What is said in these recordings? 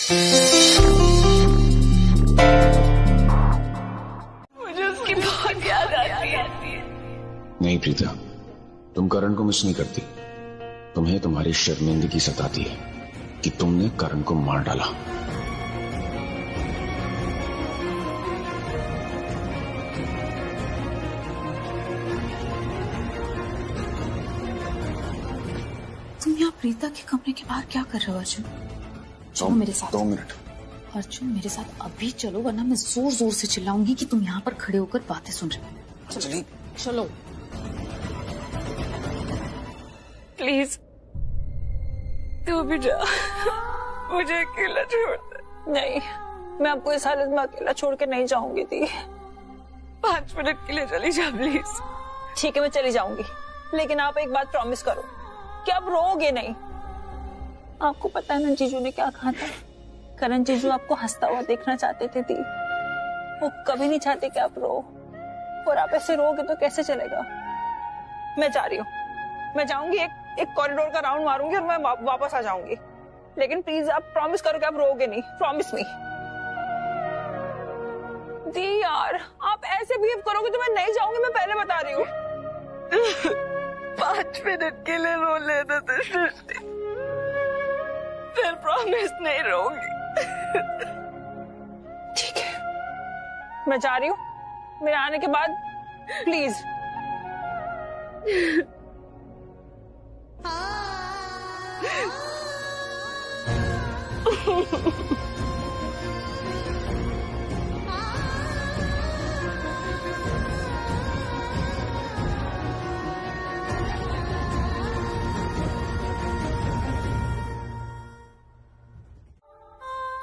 मुझे उसकी बहुत याद आती है। नहीं प्रीता, तुम करण को मिस नहीं करती। तुम्हें तुम्हारी शर्मिंदगी सताती है कि तुमने करण को मार डाला। तुम यहाँ प्रीता के कमरे के बाहर क्या कर रहे हो अर्जुन? चलो मेरे साथ। 2 मिनट। अर्जुन मेरे साथ अभी चलो, वरना मैं जोर जोर से चिल्लाऊंगी कि तुम यहाँ पर खड़े होकर बातें सुन रहे हो। चलिए। चलो प्लीज, तू भी जा, मुझे अकेला छोड़ दे। नहीं, मैं आपको इस हालत में अकेला छोड़ के नहीं जाऊंगी दी। 5 मिनट के लिए चली जा प्लीज। ठीक है, मैं चली जाऊंगी, लेकिन आप एक बात प्रॉमिस करो कि आप रोओगे नहीं। आपको पता है ना जीजू ने क्या कहा था? करण जीजू आपको हंसता हुआ देखना चाहते थे दी। वो कभी नहीं चाहते कि आप रो, और आप ऐसे रोगे तो कैसे चलेगा। मैं जा रही हूँ, मैं जाऊंगी, एक कॉरिडोर का राउंड मारूंगी और मैं वापस आ जाऊंगी। लेकिन प्लीज आप प्रॉमिस करो कि आप रोगे नहीं। प्रॉमिस मी दी। यार आप ऐसे बिहेव करोगे तो मैं नहीं जाऊंगी, मैं पहले बता रही हूँ। 5 मिनट के लिए रो लेना तो सृष्टि, फिर प्रॉमिस नहीं रोगी। ठीक है, मैं जा रही हूँ। मेरे आने के बाद प्लीज।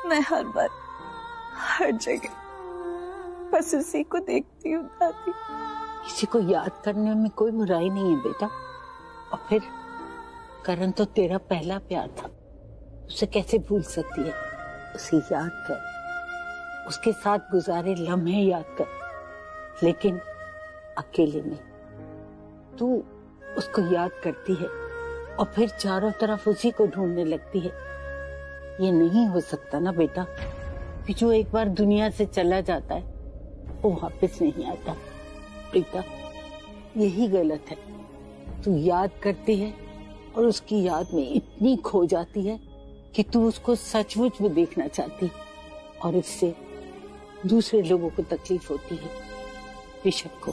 मैं हर बार हर जगह बस उसी को देखती हूँ दादी। किसी को याद करने में कोई बुराई नहीं है बेटा। और फिर करण तो तेरा पहला प्यार था, उसे कैसे भूल सकती है? उसे याद कर, उसके साथ गुजारे लम्हे याद कर, लेकिन अकेले में। तू उसको याद करती है और फिर चारों तरफ उसी को ढूंढने लगती है। ये नहीं हो सकता ना बेटा कि जो एक बार दुनिया से चला जाता है वो वापस नहीं आता। प्रीता, यही गलत है। तू याद करती है और उसकी याद में इतनी खो जाती है कि तू उसको सचमुच में देखना चाहती, और इससे दूसरे लोगों को तकलीफ होती है। ऋषभ को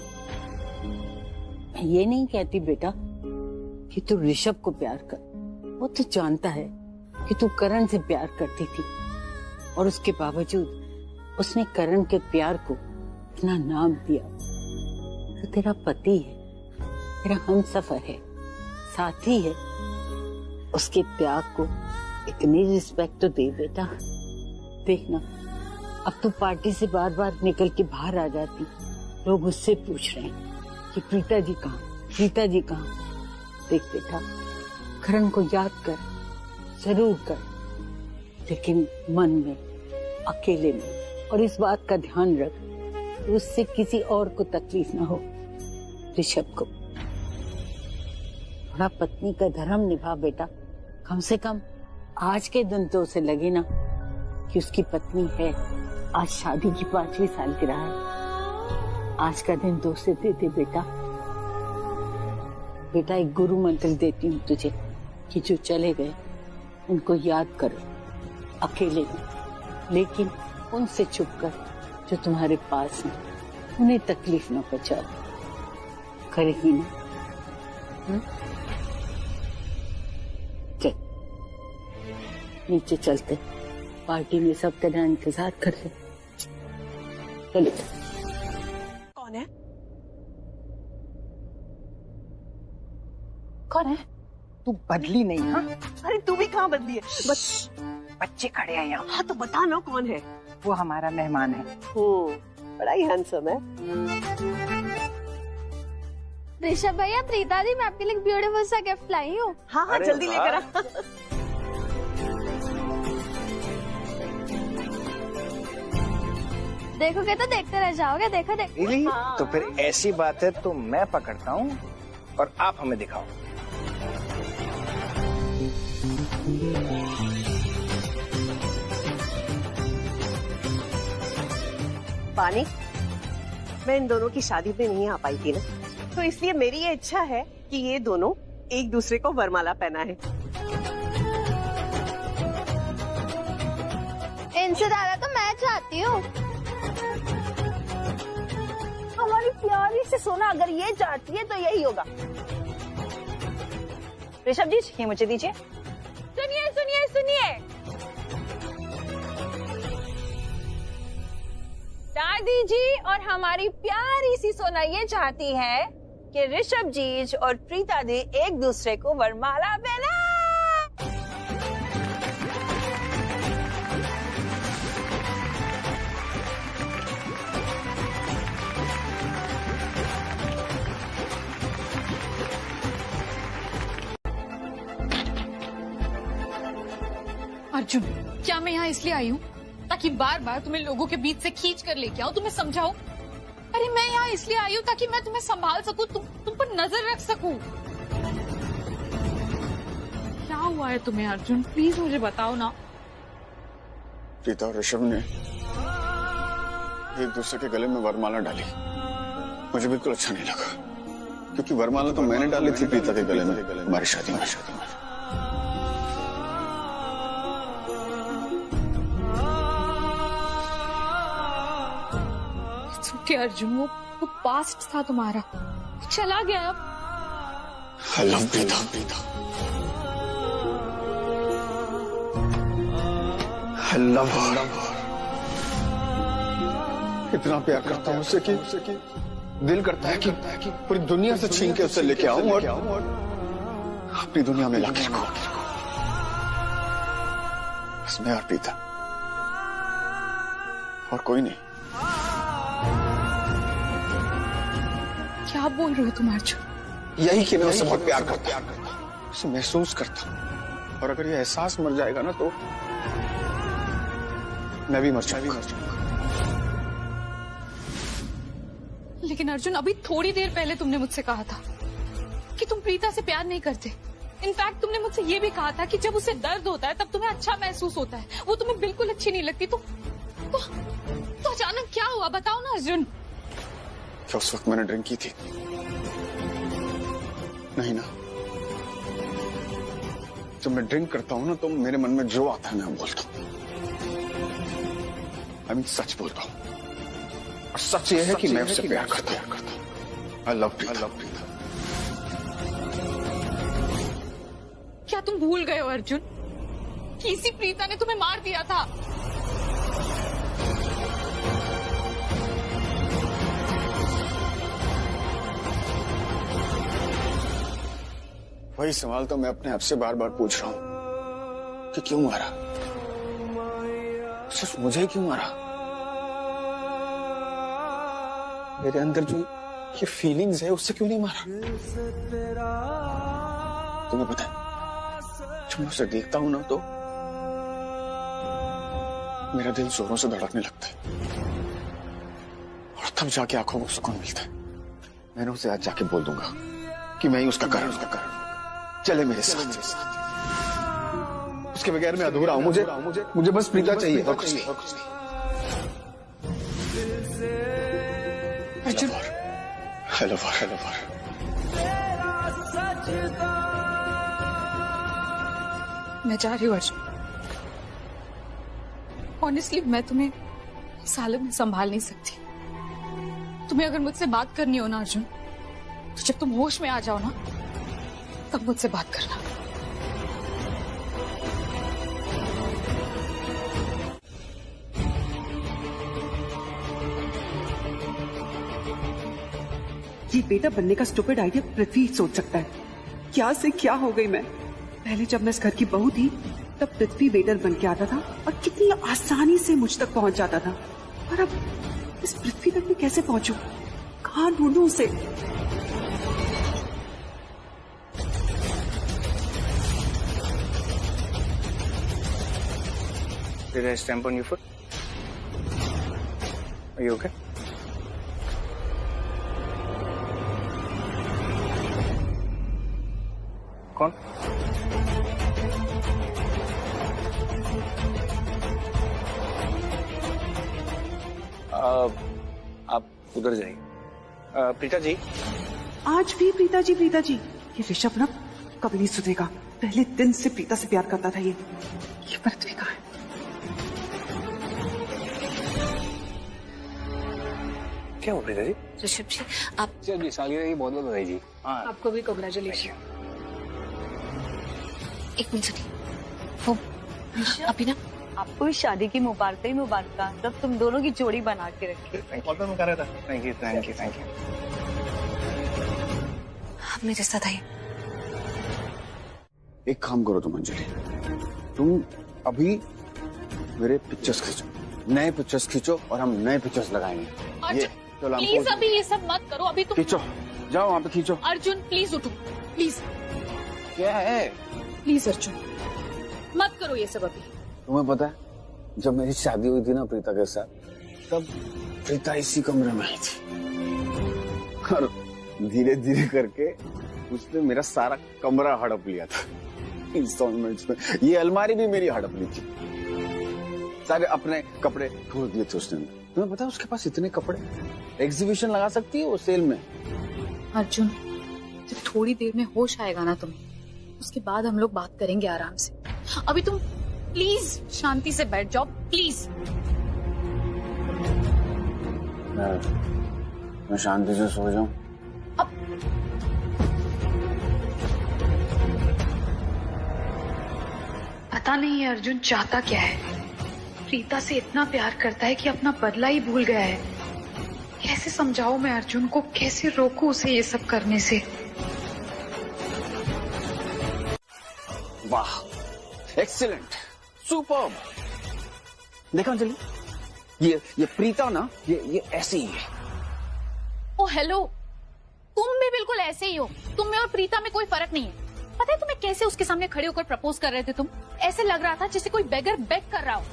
मैं ये नहीं कहती बेटा कि तू ऋषभ को प्यार कर, वो तो जानता है कि तू करण से प्यार करती थी, और उसके बावजूद उसने करण के प्यार को इतना नाम दिया। तो तेरा पति है, तेरा हमसफर है, साथी है, उसके त्याग को इतनी रिस्पेक्ट तो दे बेटा। देखना, अब तू पार्टी से बार बार निकल के बाहर आ जाती, लोग उससे पूछ रहे हैं कि प्रीता जी कहाँ, प्रीता जी कहाँ। देख बेटा, करण को याद कर, जरूर कर, लेकिन मन में, अकेले में। और इस बात का ध्यान रख कि उससे किसी और को तकलीफ ना हो। ऋषभ को थोड़ा पत्नी का धर्म निभा बेटा। कम से कम आज के दिन तो उसे लगे ना कि उसकी पत्नी है। आज शादी की 5वीं सालगिरह है। आज का दिन तो उसे दे दे बेटा। बेटा, एक गुरु मंत्र देती हूँ तुझे कि जो चले गए उनको याद करो, अकेले में, लेकिन उनसे छुपकर। जो तुम्हारे पास हैं उन्हें तकलीफ न पहुंचाओ। करेगी ना? चल नीचे चलते, पार्टी में सब तेरा इंतजार कर रहे। चलो। कौन है? कौन है? तू बदली नहीं? हाँ, अरे तू भी कहाँ बदली है? बच्चे खड़े हैं यहाँ। हाँ तो बता ना कौन है? वो हमारा मेहमान है। बड़ा ही हैंडसम है। ऋषभ भैया, प्रीता दी, मैं आपके लिए ब्यूटीफुल सा गिफ्ट लाई हूँ। हाँ हाँ, जल्दी लेकर आ। देखोगे तो देखते रह जाओगे। देखो देखो। really? तो फिर ऐसी बात है तो मैं पकड़ता हूँ और आप हमें दिखाओ। पानी, मैं इन दोनों की शादी में नहीं आ पाई थी ना, तो इसलिए मेरी ये इच्छा है कि ये दोनों एक दूसरे को वरमाला पहनाएं। इनसे ज्यादा तो मैं चाहती हूँ। हमारी प्यारी से सोना अगर ये चाहती है तो यही होगा। ऋषभ जी, ये मुझे दीजिए। सुनिए सुनिए सुनिए, दादी जी और हमारी प्यारी सी सोना ये चाहती है कि ऋषभ जी और प्रीता दी एक दूसरे को वरमाला पहना। अर्जुन, क्या मैं यहाँ इसलिए आई हूँ ताकि बार बार तुम्हें लोगों के बीच से खींच कर लेके आऊँ, तुम्हें समझाऊं? अरे मैं यहाँ इसलिए आई हूँ ताकि मैं तुम्हें संभाल सकूं, तुम पर नजर रख सकूं। क्या हुआ है तुम्हें अर्जुन? प्लीज मुझे बताओ ना। प्रीता और ऋषभ ने एक दूसरे के गले में वरमाला डाली। मुझे बिल्कुल अच्छा नहीं लगा, क्योंकि वरमाला तो मैंने डाली थी प्रीता के गले में हमारी शादी में। कि अर्जुन, वो पास्ट था तुम्हारा, चला गया अब। I love Preeta. I love her। इतना प्यार करता हूँ उससे कि दिल करता है कि पूरी दुनिया से छीन के उसे लेके आऊं और अपनी दुनिया में लाके रखूं। बस मैं और प्रीता, और कोई नहीं। क्या बोल रहे हो तुम अर्जुन? यही कि मैं उससे बहुत प्यार करता हूं, उसे महसूस करता हूं, और अगर ये एहसास मर जाएगा ना तो मैं भी मर जाऊंगा। लेकिन अर्जुन, अभी थोड़ी देर पहले तुमने मुझसे कहा था कि तुम प्रीता से प्यार नहीं करते। इनफैक्ट तुमने मुझसे ये भी कहा था कि जब उसे दर्द होता है तब तुम्हें अच्छा महसूस होता है, वो तुम्हें बिल्कुल अच्छी नहीं लगती। तो अचानक क्या हुआ, बताओ ना अर्जुन। क्या उस वक्त मैंने ड्रिंक की थी? नहीं ना। जब मैं ड्रिंक करता हूं ना तो मेरे मन में जो आता है मैं बोलता हूं। I mean, सच बोलता हूं, और सच ये है कि मैं उससे प्यार करता हूं। I love Preeta. क्या तुम भूल गए हो अर्जुन कि इसी प्रीता ने तुम्हें मार दिया था? वही सवाल तो मैं अपने आप से बार बार पूछ रहा हूं कि क्यों मारा, सिर्फ मुझे क्यों मारा? मेरे अंदर जो ये फीलिंग्स है उससे क्यों नहीं मारा? तुम्हें पता है, जब मैं उसे देखता हूं ना तो मेरा दिल जोरों से धड़कने लगता है, और तब जाके आंखों को सुकून मिलता है। मैंने उसे आज जाके बोल दूंगा कि मैं ही उसका कारण चले मेरे साथ। उसके बगैर मैं अधूरा हूं। मुझे बस प्रीता चाहिए, और कुछ नहीं। अर्जुन, हेलो। मैं जा रही हूँ अर्जुन। ऑनेस्टली मैं तुम्हें इस हालत में संभाल नहीं सकती। तुम्हें अगर मुझसे बात करनी हो ना अर्जुन, तो जब तुम होश में आ जाओ ना तब मुझसे बात करना। ये बेटा बनने का स्टूपिड आइडिया पृथ्वी सोच सकता है। क्या से क्या हो गई मैं। पहले जब मैं इस घर की बहू थी तब पृथ्वी वेटर बन के आता था और कितनी आसानी से मुझ तक पहुंच जाता था, और अब इस पृथ्वी तक मैं कैसे पहुंचूं? कहां ढूंढूं उसे? Did I stamp on your foot? Are you okay? कौन? आप उधर जाइए। प्रीता जी। आज भी प्रीता जी ये ऋषभ ना कभी नहीं सुधरेगा। पहले दिन से प्रीता से प्यार करता था ये पृथ्वी का है। क्या हो प्रीता जी? ऋषभ जी आप चलिए सालिया की बहुत बहुत बधाई जी। हाँ आपको भी कांग्रेचुलेशन। एक मिनट सुनिए, वो अभी ना आपको इस शादी की मुबारक ही मुबारक। तब तुम दोनों की जोड़ी बना के रखे। Thank you. हमने रिश्ता था। एक काम करो तुम अंजलि, तुम अभी मेरे पिक्चर्स खींचो, नए पिक्चर्स खींचो और हम नए पिक्चर्स लगाएंगे। ये चलो प्लीज अभी ये सब मत करो। अभी तुम खींचो, जाओ वहाँ पे खींचो। अर्जुन प्लीज उठो, प्लीज क्या है? प्लीज अर्जुन मत करो ये सब अभी। तुम्हें पता है जब मेरी शादी हुई थी ना प्रीता के साथ, तब प्रीता इसी कमरे में आई थी और धीरे धीरे करके उसने मेरा सारा कमरा हड़प लिया था इंस्टॉलमेंट्स में। ये अलमारी भी मेरी हड़प ली थी, सारे अपने कपड़े छोड़ दिए थे उसने। तुम्हें पता है उसके पास इतने कपड़े, एग्जीबिशन लगा सकती है वो सेल में। अर्जुन जब थोड़ी देर में होश आएगा ना तुम्हें, उसके बाद हम लोग बात करेंगे आराम से। अभी तुम प्लीज शांति से बैठ जाओ प्लीज। मैं शांति से सो जाऊं? पता नहीं है अर्जुन चाहता क्या है। प्रीता से इतना प्यार करता है कि अपना बदला ही भूल गया है। कैसे समझाऊं मैं अर्जुन को, कैसे रोकूं उसे ये सब करने से। वाह, एक्सीलेंट, सुपर्ब। देखा अंजलि, ये प्रीता ना ये ऐसी ही है। ओ हेलो, तुम भी बिल्कुल ऐसे ही हो। तुम में और प्रीता में कोई फर्क नहीं है। पता है तुम्हें कैसे उसके सामने खड़े होकर प्रपोज कर रहे थे तुम? ऐसे लग रहा था जैसे कोई बेगर बेग कर रहा हो।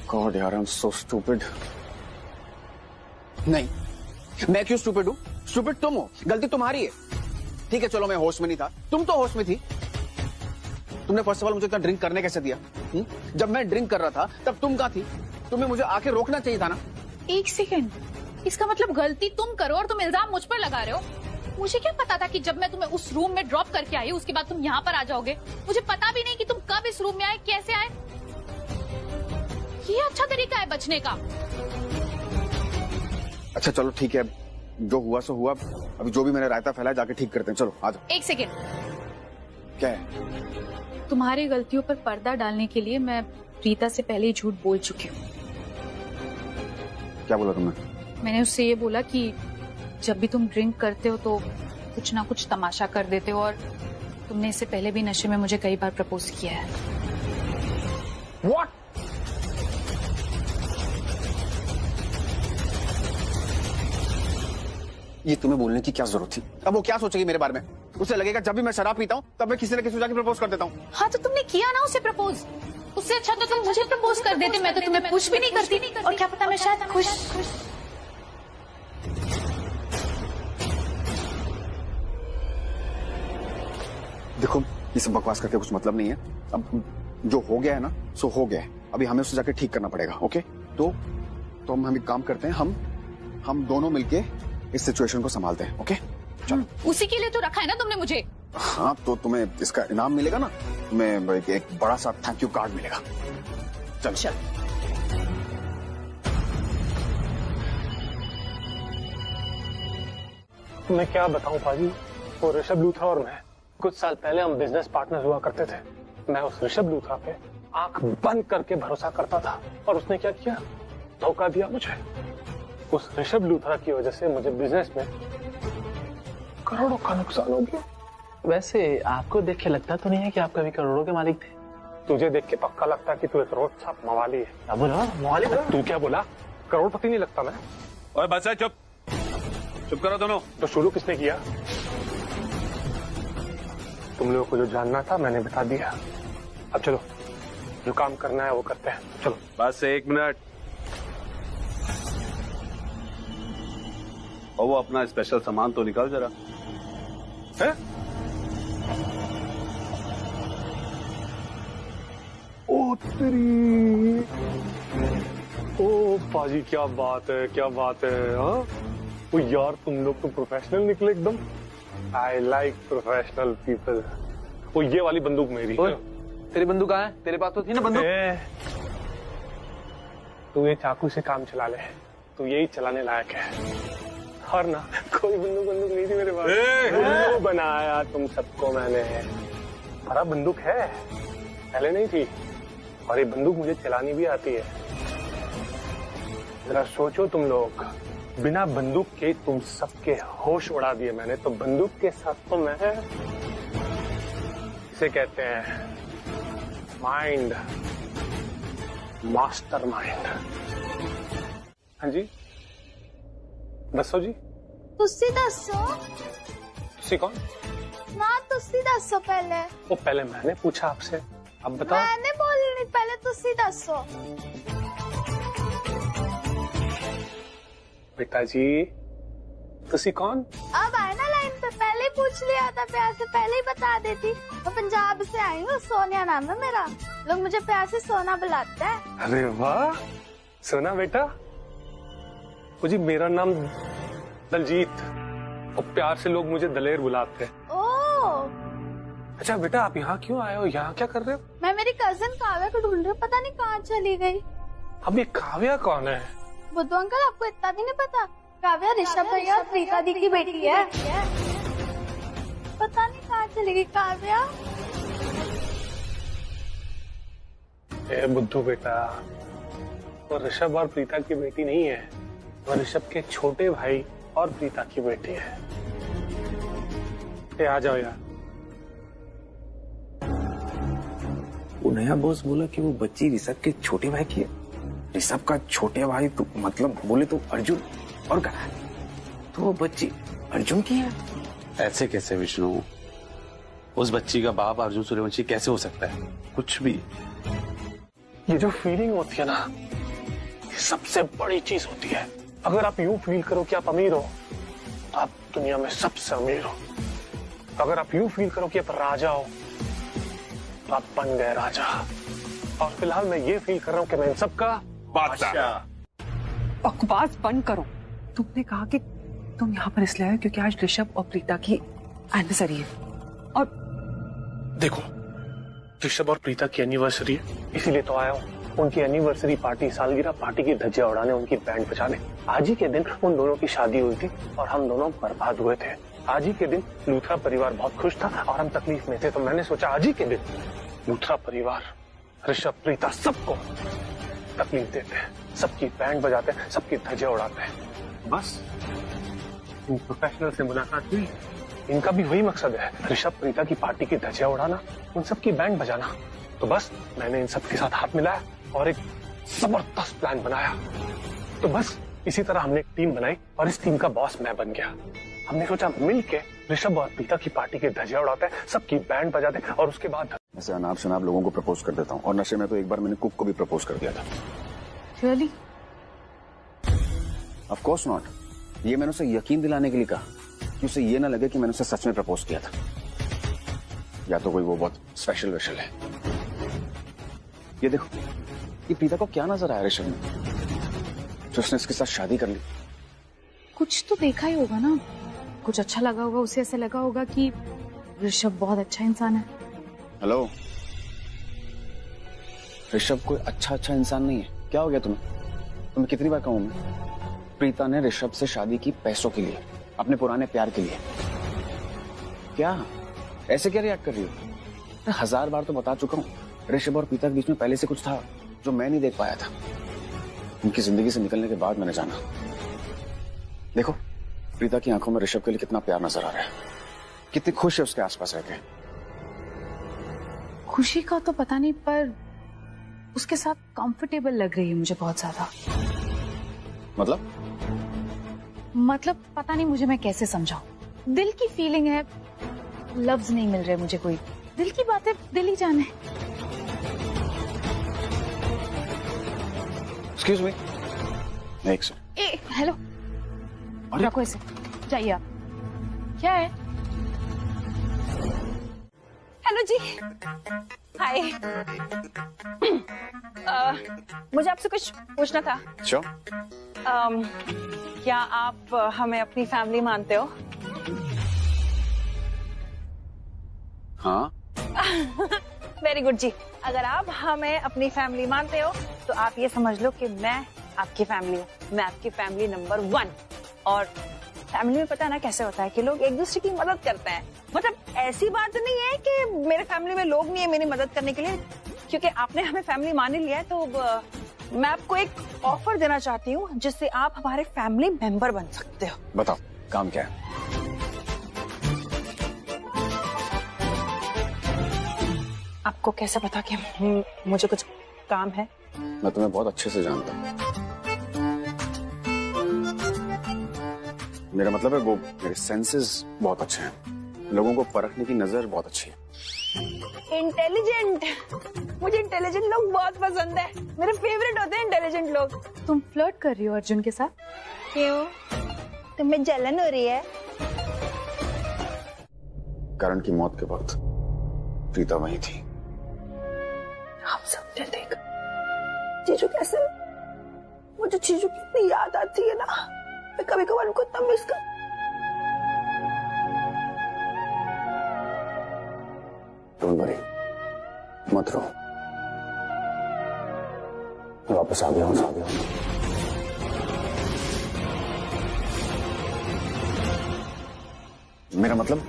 गॉड यार, आई एम सो स्टूपिड। नहीं, मैं क्यों स्टूपिड हूँ? स्टूपिड तुम हो, गलती तुम्हारी है। ठीक है चलो मैं होश में नहीं था, तुम तो होश में थी। तुमने फर्स्ट ऑफ ऑल मुझे इतना ड्रिंक करने कैसे दिया? जब मैं ड्रिंक कर रहा था तब तुम कहाँ थी? तुम्हें मुझे आके रोकना चाहिए था ना। एक सेकेंड, इसका मतलब गलती तुम करो और तुम इल्जाम मुझ पर लगा रहे हो। मुझे क्या पता था कि जब मैं तुम्हें उस रूम में ड्रॉप करके आई उसके बाद तुम यहाँ पर आ जाओगे। मुझे पता भी नहीं कि तुम कब इस रूम में आए, कैसे आए। ये अच्छा तरीका है बचने का। अच्छा चलो ठीक है, जो हुआ सो हुआ। अभी जो भी मैंने रायता फैलाया जाके ठीक करते हैं। चलो आ जाओ। एक सेकेंड, क्या है? तुम्हारी गलतियों पर पर्दा डालने के लिए मैं प्रीता से पहले ही झूठ बोल चुकी हूँ। क्या बोला तुमने? मैंने उससे ये बोला कि जब भी तुम ड्रिंक करते हो तो कुछ ना कुछ तमाशा कर देते हो, और तुमने इससे पहले भी नशे में मुझे कई बार प्रपोज किया है। What? ये तुम्हें बोलने की क्या जरूरत थी? अब वो क्या सोचेगी मेरे बारे में? उसे लगेगा जब भी मैं शराब पीता हूँ तब मैं किसी न किसी को जाके प्रपोज कर देता हूँ। हाँ तो तुमने किया ना उसे प्रपोज। उससे अच्छा तो तुम मुझे प्रपोज कर देते, मैं तो तुम्हें पुश भी नहीं करती। और क्या पता मैं शायद खुश। देखो ये सब बकवास करके कुछ मतलब नहीं है। अब जो हो गया है ना सो हो गया है। अभी हमें उसे जाके ठीक करना पड़ेगा। ओके तो हम एक काम करते हैं, हम दोनों मिलके इस सिचुएशन को संभालते हैं। ओके चलो। उसी के लिए तो रखा है ना तुमने मुझे। हाँ तो तुम्हें इसका इनाम मिलेगा ना, तुम्हें एक बड़ा सा थैंक यू कार्ड मिलेगा। चलो चल। मैं क्या बताऊं पाजी, वो ऋषभ लूथरा और मैं कुछ साल पहले हम बिजनेस पार्टनर हुआ करते थे। मैं उस ऋषभ लूथरा पे आंख बंद करके भरोसा करता था और उसने क्या किया, धोखा दिया मुझे। उस ऋषभ लूथरा की वजह से मुझे बिजनेस में करोड़ों का नुकसान हो गया। वैसे आपको देख के लगता तो नहीं है कि आप कभी करोड़ों के मालिक थे? तुझे देख के पक्का लगता है कि तू एक रोड सा मवाली है। क्या बोला? मवाली बोला? तू क्या बोला? करोड़पति नहीं लगता मैं। ओए बस है, चुप करो दोनों। तो शुरू किसने किया? तुम लोगों को जो जानना था मैंने बता दिया। अब चलो जो काम करना है वो करते हैं। चलो बस 1 मिनट। और वो अपना स्पेशल सामान तो निकाल जरा। है? ओ तेरी। ओ पाजी क्या बात है, क्या बात है। हाँ ओ यार तुम लोग तो प्रोफेशनल निकले एकदम। I like professional people. ओ ये वाली बंदूक मेरी। तेरी बंदूक कहाँ है? तेरे पास तो थी ना बंदूक। तू ये चाकू से काम चला ले, तू यही चलाने लायक है। और ना कोई बंदूक नहीं थी मेरे पास। उल्लू बनाया तुम सबको मैंने। हमारा बंदूक है, पहले नहीं थी। और ये बंदूक मुझे चलानी भी आती है। जरा सोचो तुम लोग, बिना बंदूक के तुम सबके होश उड़ा दिए मैंने, तो बंदूक के साथ तो मैं, इसे कहते हैं माइंड, मास्टर माइंड। हाँ जी दसो जी। तुसी दसो। तुसी कौन? ना तुसी दसो पहले। वो पहले मैंने पूछा आपसे, अब बताओ। मैंने बोली नहीं, पहले तुसी दसो। बेटा जी तुसी कौन? अब आए ना लाइन पे, पहले ही पूछ लिया था, प्यार से पहले ही बता देती। मैं पंजाब से आई हूँ, सोनिया नाम है मेरा। लोग मुझे प्यार से सोना बुलाते हैं। अरे वाह सोना बेटा। वो जी मेरा नाम दलजीत, और प्यार से लोग मुझे दलेर बुलाते हैं। ओह अच्छा बेटा आप यहाँ क्यों आए हो, यहाँ क्या कर रहे हो? मैं मेरी कजिन काव्या को ढूंढ रही हूँ, पता नहीं कहाँ चली गई। अब ये काव्या कौन है? बुद्धू अंकल आपको इतना भी नहीं पता? काव्या ऋषभ भैया और प्रीता दी की बेटी है। पता नहीं कहाँ चली गई काव्या। ए बुद्धू बेटा, वो ऋषभ और प्रीता की बेटी नहीं है, वो ऋषभ के छोटे भाई और प्रीता की बेटी है। ए आ जाओ यार। वो नया बॉस बोला कि वो बच्ची ऋषभ के छोटे भाई की है। ऋषभ का छोटे भाई तो मतलब बोले तो अर्जुन, और कहा तो वो बच्ची अर्जुन की है। ऐसे कैसे विष्णु? उस बच्ची का बाप अर्जुन सूर्यवंशी कैसे हो सकता है? कुछ भी। ये जो फीलिंग होती है ना, ये सबसे बड़ी चीज होती है। अगर आप यूं फील करो कि आप अमीर हो, तो आप दुनिया में सबसे अमीर हो। अगर आप यूं फील करो कि आप राजा हो, तो आप बन गए राजा। और फिलहाल मैं ये फील कर रहा हूँ कि मैं इन सबका बादशाह। बकवास बंद करो। तुमने कहा कि तुम यहाँ पर इसलिए आए क्योंकि आज ऋषभ और प्रीता की एनिवर्सरी है। और देखो ऋषभ और प्रीता की एनिवर्सरी है, इसीलिए तो आया हूँ। उनकी एनिवर्सरी पार्टी, सालगिरह पार्टी की धज्जियां उड़ाने, उनकी बैंड बजाने। आज ही के दिन उन दोनों की शादी हुई थी और हम दोनों बर्बाद हुए थे। आज ही के दिन लूथरा परिवार बहुत खुश था और हम तकलीफ में थे, तो मैंने सोचा आज ही के दिन लूथरा परिवार, ऋषभ, प्रीता सबको तकलीफ देते हैं, सबकी बैंड बजाते हैं, सबकी धज्जियां उड़ाते हैं। बस इन प्रोफेशनल से मुलाकात हुई, इनका भी वही मकसद है, ऋषभ प्रीता की पार्टी की धज्जियां उड़ाना, उन सबकी बैंड बजाना। तो बस मैंने इन सब के साथ हाथ मिलाया और एक जबरदस्त प्लान बनाया। तो बस इसी तरह हमने एक टीम बनाई और इस टीम का बॉस मैं बन गया। हमने सोचा मिलके ऋषभ और प्रीता की पार्टी की धज्जियां उड़ाते हैं, सबकी बैंड बजाते हैं और उसके बाद ऐसे अनाप शनाप लोगों को प्रपोज कर देता हूँ। और नशे में तो एक बार मैंने कुक को भी प्रपोज कर दिया था। रियली? Of course not. ये मैंने उसे यकीन दिलाने के लिए कहा कि उसे ये ना लगे कि मैंने उसे सच में प्रपोज किया था, या तो कोई वो बहुत स्पेशल वेशल है। ये देखो, ये प्रीता को क्या नजर आया ऋषभ में जो उसने इसके साथ शादी कर ली? कुछ तो देखा ही होगा ना, कुछ अच्छा लगा होगा उसे, ऐसा लगा होगा कि ऋषभ बहुत अच्छा इंसान है। हेलो, ऋषभ कोई अच्छा इंसान नहीं है। क्या हो गया तुम्हें कितनी बार कहूं मैं? प्रीता ने ऋषभ से शादी की पैसों के लिए, अपने पुराने प्यार के लिए। क्या ऐसे क्या रिएक्ट कर रही हो? 1000 बार तो बता चुका हूं, ऋषभ और प्रीता के बीच में पहले से कुछ था जो मैं नहीं देख पाया था। उनकी जिंदगी से निकलने के बाद मैंने जाना। देखो, प्रीता की आंखों में ऋषभ के लिए कितना प्यार नजर आ रहा है, कितनी खुश है उसके आसपास रहकर। खुशी का तो पता नहीं, पर उसके साथ कंफर्टेबल लग रही है मुझे बहुत ज्यादा। मतलब पता नहीं मुझे, मैं कैसे समझाऊं। दिल की फीलिंग है, लफ्ज नहीं मिल रहे मुझे। कोई दिल की बातें दिल ही जाने। एक्सक्यूज मी, एक सेकंड। ए हेलो, रखो इसे, जाइए आप। क्या है? हेलो जी। हाय। मुझे आपसे कुछ पूछना था। Sure. क्या आप हमें अपनी फैमिली मानते हो? हाँ। वेरी गुड जी। अगर आप हमें अपनी फैमिली मानते हो तो आप ये समझ लो कि मैं आपकी फैमिली हूँ। मैं आपकी फैमिली नंबर 1। और फैमिली में पता है ना कैसे होता है कि लोग एक दूसरे की मदद करते हैं। मतलब ऐसी बात नहीं है कि मेरे फैमिली में लोग नहीं है मेरी मदद करने के लिए, क्योंकि आपने हमें फैमिली मान लिया है तो मैं आपको एक ऑफर देना चाहती हूँ जिससे आप हमारे फैमिली मेंबर बन सकते हो। बताओ काम क्या है? आपको कैसे पता कि मुझे कुछ काम है? मैं तुम्हें बहुत अच्छे से जानता हूँ। मेरा मतलब है वो मेरे सेंसेस बहुत अच्छे हैं, लोगों को परखने की नजर बहुत अच्छी है। इंटेलिजेंट, मुझे इंटेलिजेंट लोग बहुत पसंद है। मेरे फेवरेट होते हैं इंटेलिजेंट लोग। तुम फ्लर्ट कर रही हो अर्जुन के साथ? क्यों? तुम्हें जलन हो रही है? करण की मौत के वक्त प्रीता वहीं थी। आप सबने देखा चीजू कैसे, मुझे चीजू की इतनी याद आती है ना, मैं कभी कभार उनको इतना मिस कर। डोंट वरी, मत रो, मैं वापस आ गया हूँ। मेरा मतलब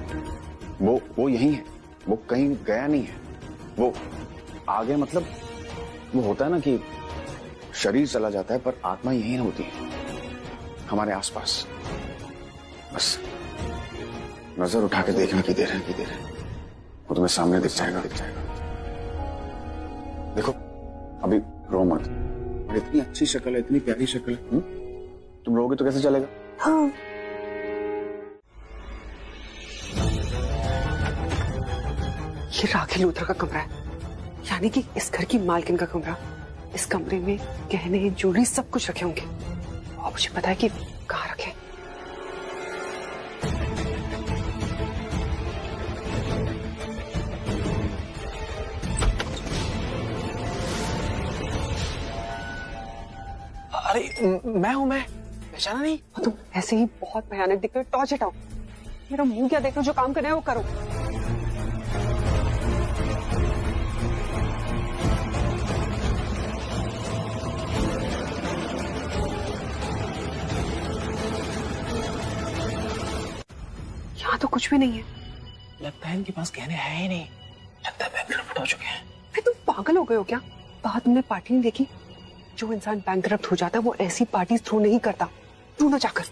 वो यही है, वो कहीं गया नहीं है। वो आगे मतलब वो होता है ना कि शरीर चला जाता है पर आत्मा यही होती है हमारे आसपास। बस नजर उठा के देखना कि देर है, वो तुम्हें सामने दिख जाएगा। देखो अभी रो मत, और इतनी अच्छी शक्ल है, इतनी प्यारी शक्ल है, तुम रोगे तो कैसे चलेगा? हाँ। ये राखी लूथरा का कमरा है, यानी कि इस घर की मालकिन का कमरा। इस कमरे में गहने, ज्वेलरी सब कुछ रखे होंगे और मुझे पता है कि कहाँ रखे। अरे मैं हूं, मैं पहचाना नहीं? तुम ऐसे ही बहुत भयानक दिख रहे हो, टॉर्च हटाओ। मेरा मुंह क्या देख रहे हो, जो काम करना है वो करो। यहाँ तो कुछ भी नहीं है। लगता है इनके पास गहने हैं ही नहीं, लगता है बैंकरप्ट हो चुके हैं। अरे तुम पागल हो गए हो क्या? बाहर तुमने पार्टी नहीं देखी? जो इंसान बैंकरप्ट हो जाता है वो ऐसी पार्टी थ्रो नहीं करता। ढूंढो जाकर।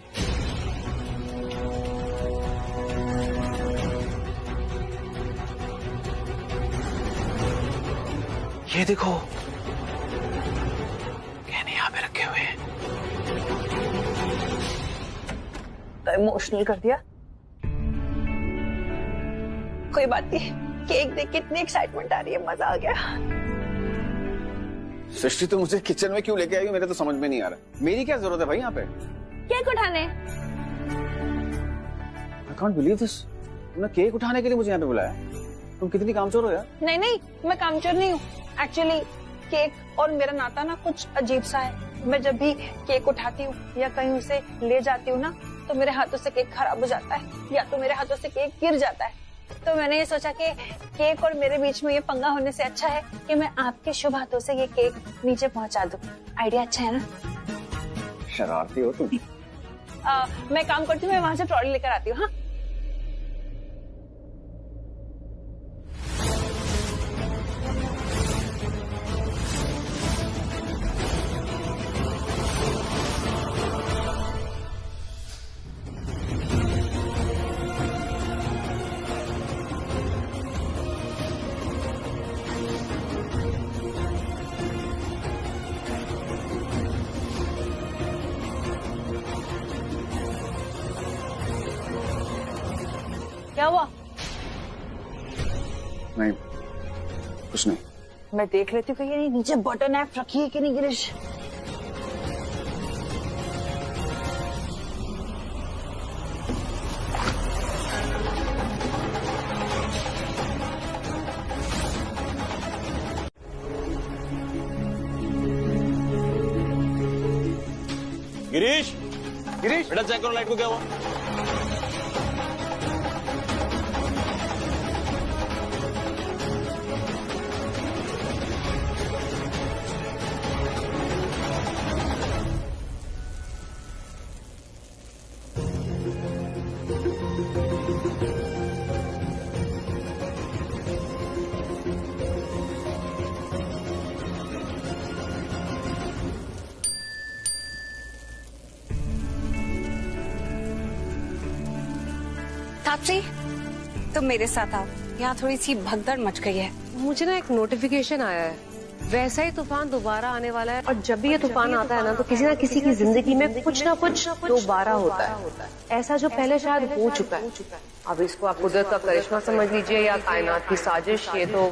ये देखो गहने यहाँ पे रखे हुए हैं। तो इमोशनल कर दिया। कोई बात नहीं, केक देख के इतनी एक्साइटमेंट आ रही है, मजा आ गया। सृष्टि तो मुझे किचन में क्यों लेके आई, मेरे तो समझ में नहीं आ रहा। मेरी क्या जरूरत है भाई यहाँ पे? केक उठाने। I can't believe this। तुमने केक उठाने के लिए मुझे यहाँ पे बुलाया? तुम कितनी कामचोर हो यार। नहीं, मैं कामचोर नहीं हूँ। एक्चुअली केक और मेरा नाता ना कुछ अजीब सा है। मैं जब भी केक उठाती हूँ या कहीं उसे ले जाती हूँ ना, तो मेरे हाथों से केक खराब हो जाता है या तो मेरे हाथों से केक गिर जाता है। तो मैंने ये सोचा कि केक और मेरे बीच में ये पंगा होने से अच्छा है कि मैं आपके शुभ हाथों से ये केक नीचे पहुंचा दूं। आइडिया अच्छा है ना? शरारती हो तुम। मैं काम करती हूँ, मैं वहां से ट्रॉली लेकर आती हूँ। हाँ, क्या हुआ? नहीं कुछ नहीं। मैं देख लेती हूँ कि ये नीचे बटन ऐप रखी है कि नहीं गिरीश। गिरीश, गिरीश बेटा चेक करो लाइट को क्या हुआ। तापसी, तुम मेरे साथ आओ, यहाँ थोड़ी सी भगदड़ मच गई है। मुझे ना एक नोटिफिकेशन आया है, वैसा ही तूफान दोबारा आने वाला है। और जब भी ये तूफान आता है ना तो किसी ना किसी की जिंदगी में कुछ ना कुछ दोबारा होता है, ऐसा जो पहले शायद हो चुका है। अब इसको आप कुदरत का करिश्मा समझ लीजिए या कायनात की साजिश, ये तो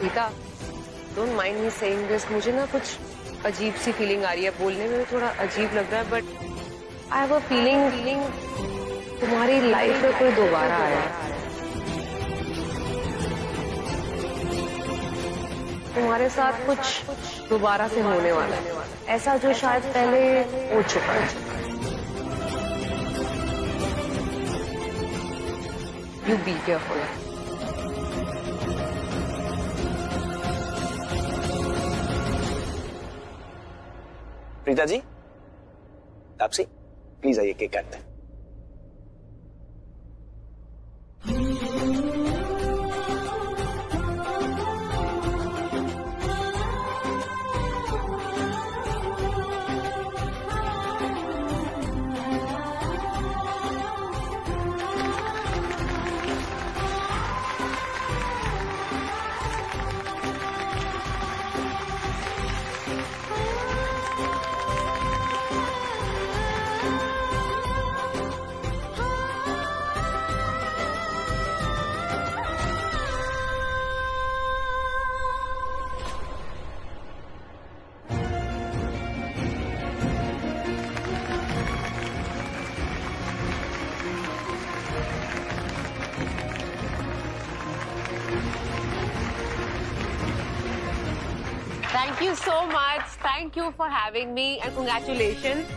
Geeta, don't mind me saying this, मुझे ना कुछ अजीब सी फीलिंग आ रही है, बोलने में भी थोड़ा अजीब लग रहा है, but I have a feeling तुम्हारी लाइफ में कोई दोबारा आया, तुम्हारे साथ कुछ दोबारा से होने वाला है, ऐसा जो शायद पहले हो चुका है। You be careful. Preeta ji, Taapsee, please आइए केक काटते हैं। Thank you so much. Thank you for having me and congratulations.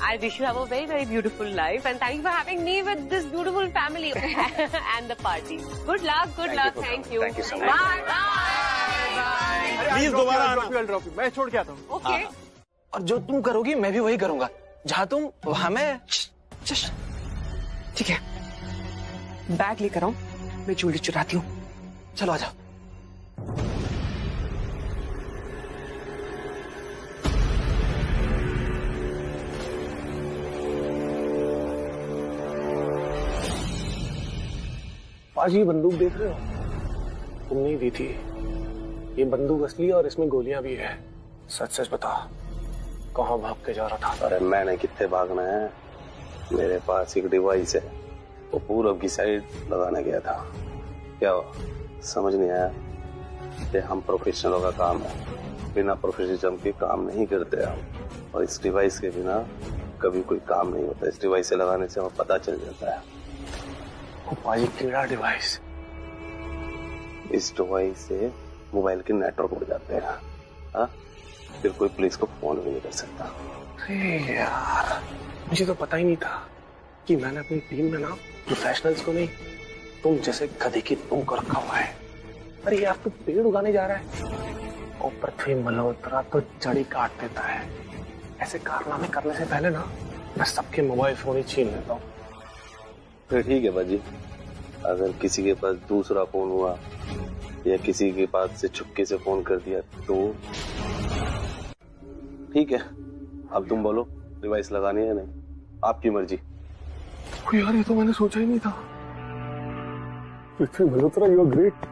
I wish you have a very, very beautiful life and thank you for having me with this beautiful family and the party. Good luck, good luck. Thank you. Thank you so much. Bye. Bye. Please दोबारा आना। मैं छोड़ के आता हूँ। Okay. और जो तुम करोगी मैं भी वही करूंगा, जहाँ तुम वहाँ मैं। ठीक है, बैग लेकर आओ, मैं ज्वेलरी चुराती हूँ। चलो आ जाओ। आज ये बंदूक देख रहे हो, तुमने ही दी थी। ये बंदूक असली है और इसमें गोलियां भी है। सच सच बता, कहाँ भाग के जा रहा था? अरे मैंने कितने भागना है, मेरे पास एक डिवाइस है, वो पूरब की साइड लगाने गया था। क्या हुआ, समझ नहीं आया? ये हम प्रोफेशनलों का काम है, बिना प्रोफेशनलिज्म के काम नहीं करते हम। और इस डिवाइस के बिना कभी कोई काम नहीं होता। इस डिवाइस से लगाने से हमें पता चल जाता है। पाजी कीड़ा डिवाइस? इस डिवाइस से मोबाइल के नेटवर्क उड़ जाते हैं, हाँ? फिर कोई पुलिस को फोन भी नहीं कर सकता। अरे यार, मुझे तो पता ही नहीं था कि मैंने अपनी टीम में ना प्रोफेशनल्स को नहीं, तुम जैसे गधे की तुम को रखा हुआ है। अरे यार, तू पेड़ उगाने जा रहा है और पृथ्वी मल्होत्रा तो जड़ी काट देता है। ऐसे कारनामे करने से पहले ना मैं सबके मोबाइल फोन ही छीन लेता हूँ। फिर ठीक है बाजी, अगर किसी के पास दूसरा फोन हुआ या किसी के पास से छुपके से फोन कर दिया तो ठीक है। अब तुम बोलो, डिवाइस लगानी है नहीं, आपकी मर्जी। यार, ये तो मैंने सोचा ही नहीं था। पृथ्वी मल्होत्रा, यू आर ग्रेट।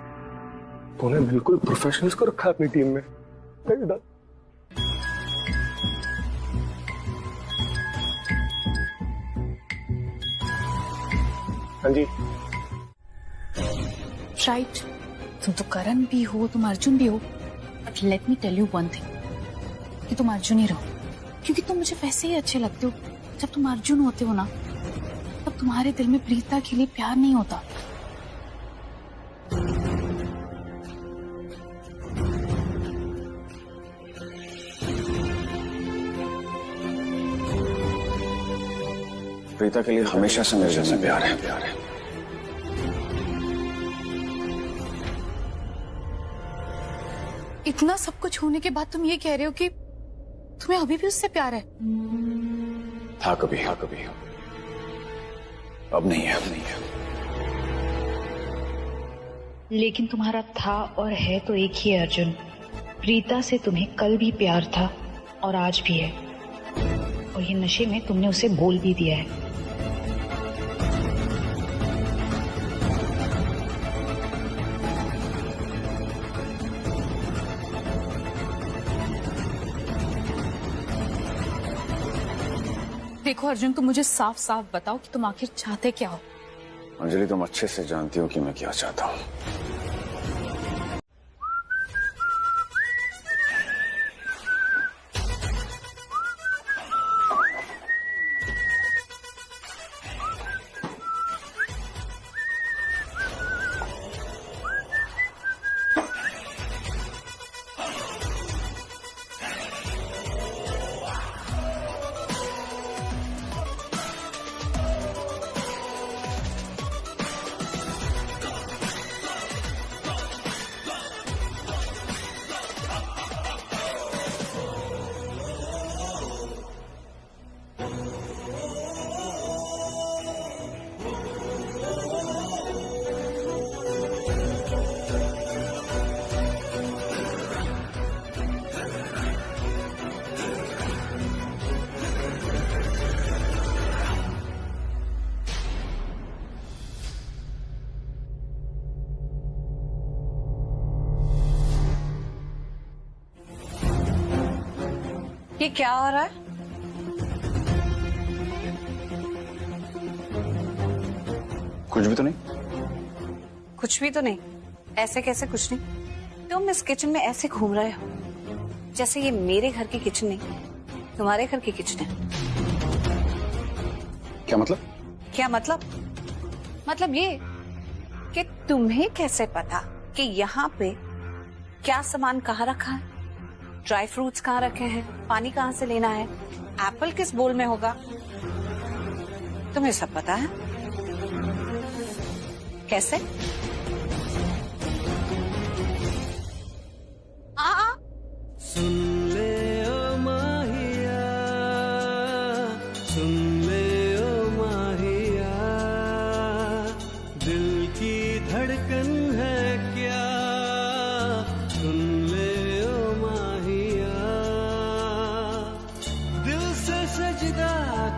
तूने बिल्कुल प्रोफेशनल्स को रखा अपनी टीम में। हाँ जी। राइट, तुम तो करण भी हो, तुम अर्जुन भी हो, but let me tell you one thing, कि तुम अर्जुन ही रहो, क्योंकि तुम मुझे वैसे ही अच्छे लगते हो। जब तुम अर्जुन होते हो ना, तब तुम्हारे दिल में प्रीता के लिए प्यार नहीं होता। प्रीता के लिए हमेशा से मेरे जैसे प्यार है। इतना सब कुछ होने के बाद तुम ये कह रहे हो कि तुम्हें अभी भी उससे प्यार है? था कभी, अब नहीं है। लेकिन तुम्हारा था और है तो एक ही है अर्जुन। प्रीता से तुम्हें कल भी प्यार था और आज भी है, और ये नशे में तुमने उसे बोल भी दिया है। देखो अर्जुन, तुम मुझे साफ साफ बताओ कि तुम आखिर चाहते क्या हो? अंजलि, तुम अच्छे से जानती हो कि मैं क्या चाहता हूँ। ये क्या हो रहा है? कुछ भी तो नहीं। कुछ भी तो नहीं? ऐसे कैसे कुछ नहीं? तुम इस किचन में ऐसे घूम रहे हो जैसे ये मेरे घर की किचन नहीं, तुम्हारे घर की किचन है। क्या मतलब? क्या मतलब? मतलब ये कि तुम्हें कैसे पता कि यहाँ पे क्या सामान कहाँ रखा है, ड्राई फ्रूट्स कहाँ रखे हैं, पानी कहाँ से लेना है, एप्पल किस बोल में होगा, तुम्हें सब पता है? कैसे? सुन ले ओ माहिया, सुन ले ओ माहिया, दिल की धड़कन है क्या, सुन ले ओ माहिया, दिल से सजदा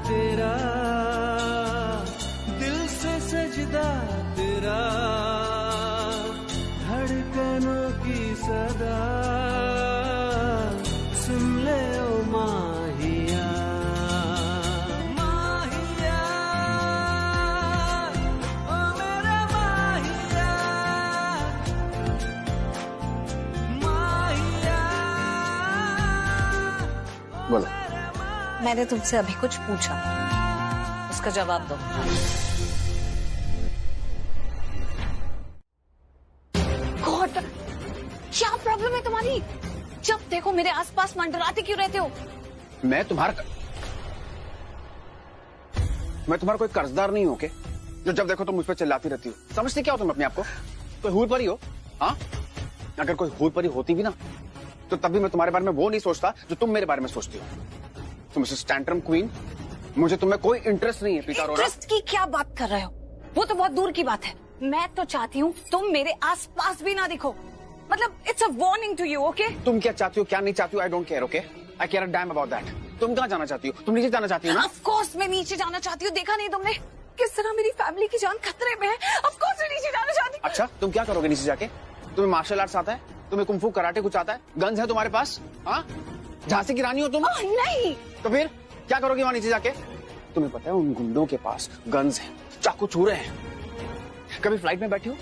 तेरा, दिल से सजदा तेरा, धड़कनों की सदा, सुन ले ओ माहिया, माहिया, ओ मेरा माहिया, माहिया। बोलो। मैंने तुमसे अभी कुछ पूछा, उसका जवाब दो। गॉड, क्या प्रॉब्लम है तुम्हारी? जब देखो मेरे आसपास मंडराते क्यों रहते हो? मैं तुम्हारा कोई कर्जदार नहीं हूं के जो जब देखो तुम मुझ पर चिल्लाती रहती हो। समझते क्या हो तुम अपने आप को? कोई हूर परी हो? हाँ, अगर कोई हूर परी होती भी ना तो तब भी मैं तुम्हारे बारे में वो नहीं सोचता जो तुम मेरे बारे में सोचती हो। तुम टैंट्रम क्वीन, मुझे तुम्हें कोई इंटरेस्ट नहीं है। प्रीता अरोरा, इंटरेस्ट की क्या बात कर रहे हो? वो तो बहुत दूर की बात है। मैं तो चाहती हूँ तुम मेरे आसपास भी ना दिखो। मतलब it's a warning to you, okay? तुम क्या चाहती हो क्या नहीं चाहती हो, I don't care, okay? I care a damn about that. तुम कहाँ जाना चाहती हो? तुम नीचे जाना चाहती हो ना? ऑफ कोर्स मैं नीचे जाना चाहती हूँ। देखा नहीं तुमने किस तरह मेरी फैमिली की जान खतरे में है? ऑफ कोर्स मैं नीचे जाना चाहती हूँ। अच्छा, तुम क्या करोगे नीचे जाके? तुम्हें मार्शल आर्ट्स आता है? तुम्हें कुंफू कराटे कुछ आता है? गन्स है तुम्हारे पास? हाँ, झांसी की रानी हो तुम? नहीं। तो फिर क्या करोगे वहां नीचे जाके? तुम्हें पता है उन गुंडों के पास गन्स हैं, चाकू छुरे हैं। कभी फ्लाइट में बैठे हो?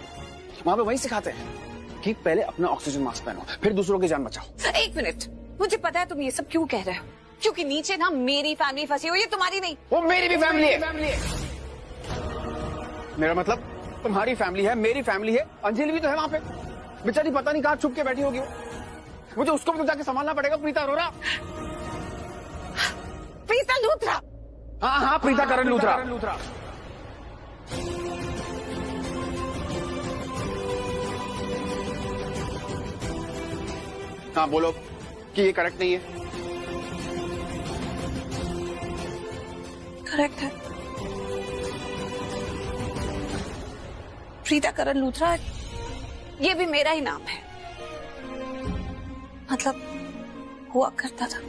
वहां पे वही सिखाते हैं कि पहले अपना ऑक्सीजन मास्क पहनो, फिर दूसरों की जान बचाओ। एक मिनट, मुझे पता है तुम ये सब क्यों कह रहे हो, क्योंकि नीचे ना मेरी फैमिली फंसी हुई है, तुम्हारी नहीं। वो मेरी भी फैमिली है। मेरा मतलब तुम्हारी फैमिली है, मेरी फैमिली है, अंजलि भी तो है वहां पे। बेचारी पता नहीं कहाँ छुप के बैठी होगी वो। मुझे उसको भी तो जाके संभालना पड़ेगा। प्रीता अरोरा, प्रीता लूथरा, हाँ हाँ, प्रीता करण लूथरा। हाँ बोलो कि ये करेक्ट नहीं है। करेक्ट है। प्रीता करण लूथरा ये भी मेरा ही नाम है, मतलब हुआ करता था।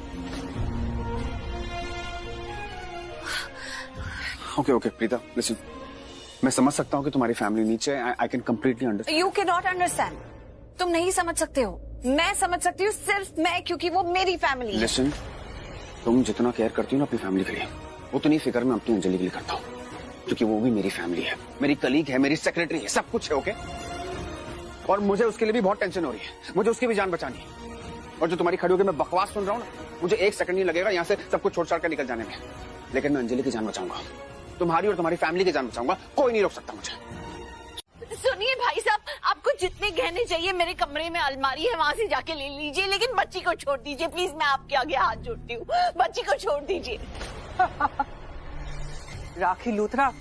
ओके ओके प्रीता, लिसन, मैं समझ सकता हूँ कि तुम्हारी फैमिली नीचे है। I can completely understand. You can not understand. तुम नहीं समझ सकते हो, मैं समझ सकती हूँ, सिर्फ मैं, क्योंकि वो मेरी फैमिली है। लिसन, तुम जितना केयर करती हो ना अपनी फैमिली के लिए, उतनी फिक्र मैं अपनी अंजलि के लिए करता हूँ, क्योंकि वो भी मेरी फैमिली है, मेरी कलीग है, मेरी सेक्रेटरी है, सब कुछ है। ओके, और मुझे उसके लिए भी बहुत टेंशन हो रही है, मुझे उसकी भी जान बचानी है। और जो तुम्हारी खड़ी होकर मैं बकवास सुन रहा हूँ ना, मुझे एक सेकंड नहीं लगेगा यहाँ से सब कुछ छोड़ छाड़ कर निकल जाने में, लेकिन मैं अंजलि की जान बचाऊंगा, तुम्हारी और तुम्हारी फैमिली की जान बचाऊंगा। कोई नहीं रोक सकता मुझे। सुनिए भाई साहब, आपको जितने गहने चाहिए मेरे कमरे में अलमारी है, वहाँ से जाके ले लीजिए, लेकिन बच्ची को छोड़ दीजिए प्लीज। मैं आपके आगे हाथ जोड़ती हूँ, बच्ची को छोड़ दीजिए। राखी लूथरा,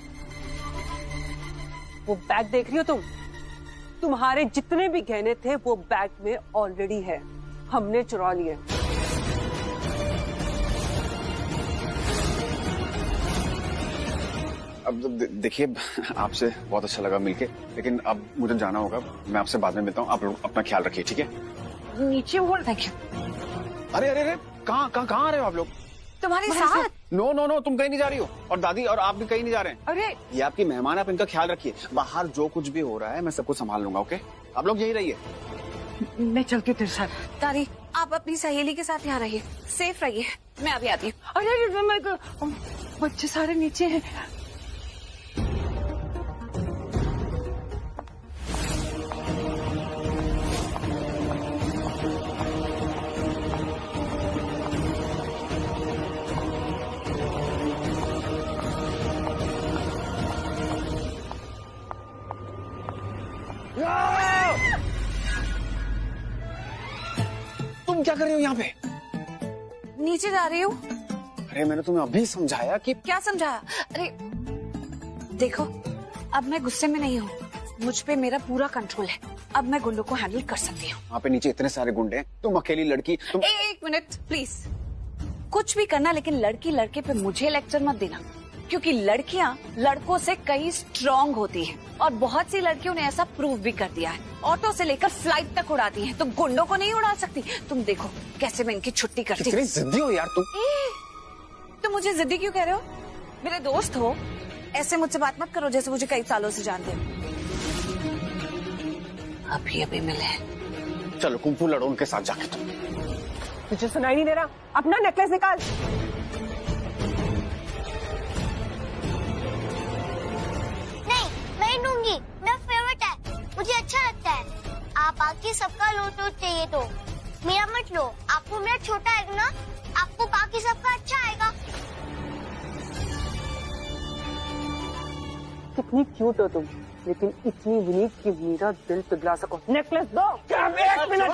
वो बैग देख रही हो तुम? तुम्हारे जितने भी गहने थे वो बैग में ऑलरेडी है, हमने चुरा लिए। अब देखिए, आपसे बहुत अच्छा लगा मिलके, लेकिन अब मुझे जाना होगा। मैं आपसे बाद में मिलता हूँ। आप लोग अपना ख्याल रखिए, ठीक है? नीचे बोल। Thank you. अरे अरे अरे, कहाँ आ रहे हो आप लोग? तुम्हारे साथ? नो नो नो, तुम कहीं नहीं जा रही हो, और दादी और आप भी कहीं नहीं जा रहे हैं। अरे ये आपकी मेहमान, आप इनका ख्याल रखिए। बाहर जो कुछ भी हो रहा है मैं सब कुछ संभाल लूंगा। ओके, आप लोग यही रहिए। मैं चलती हूँ तेरे साथ। दादी, आप अपनी सहेली के साथ यहाँ रहिए, सेफ रहिए, मैं अभी आती हूँ। अरे बच्चे सारे नीचे हैं। तुम क्या कर रही हो यहाँ पे? नीचे जा रही हूँ। अरे मैंने तुम्हें अभी समझाया कि। क्या समझाया? अरे देखो, अब मैं गुस्से में नहीं हूँ, मुझ पे मेरा पूरा कंट्रोल है, अब मैं गुंडों को हैंडल कर सकती हूँ। वहाँ पे नीचे इतने सारे गुंडे हैं, तुम अकेली लड़की। तुम एक मिनट प्लीज, कुछ भी करना, लेकिन लड़की लड़के पे मुझे लेक्चर मत देना, क्योंकि लड़कियां लड़कों से कई स्ट्रांग होती हैं, और बहुत सी लड़कियों ने ऐसा प्रूव भी कर दिया है। ऑटो से लेकर फ्लाइट तक उड़ाती हैं, तो गुंडों को नहीं उड़ा सकती। तुम देखो कैसे मैं इनकी छुट्टी करती हूँ। कितनी जिद्दी हो यार तुम। तुम मुझे जिद्दी क्यों कह रहे हो? मेरे दोस्त हो, ऐसे मुझसे बात मत करो जैसे मुझे कई सालों से जानते हो। अभी अभी मिले। चलो कुंफू लड़ो उनके साथ जाके। तुम तुझे सुनाई नहीं दे रहा? अपना नेकलेस निकाल। लूंगी, मेरा फेवरेट है, मुझे अच्छा लगता है। आप आके सबका लो तो चाहिए तो मेरा मत लो, आपको मेरा छोटा है ना, आपको बाकी सबका अच्छा आएगा। कितनी क्यूट हो तुम, लेकिन इतनी यूनिक कि मेरा दिल पिघला सको। नेकलेस दो। एक मिनट।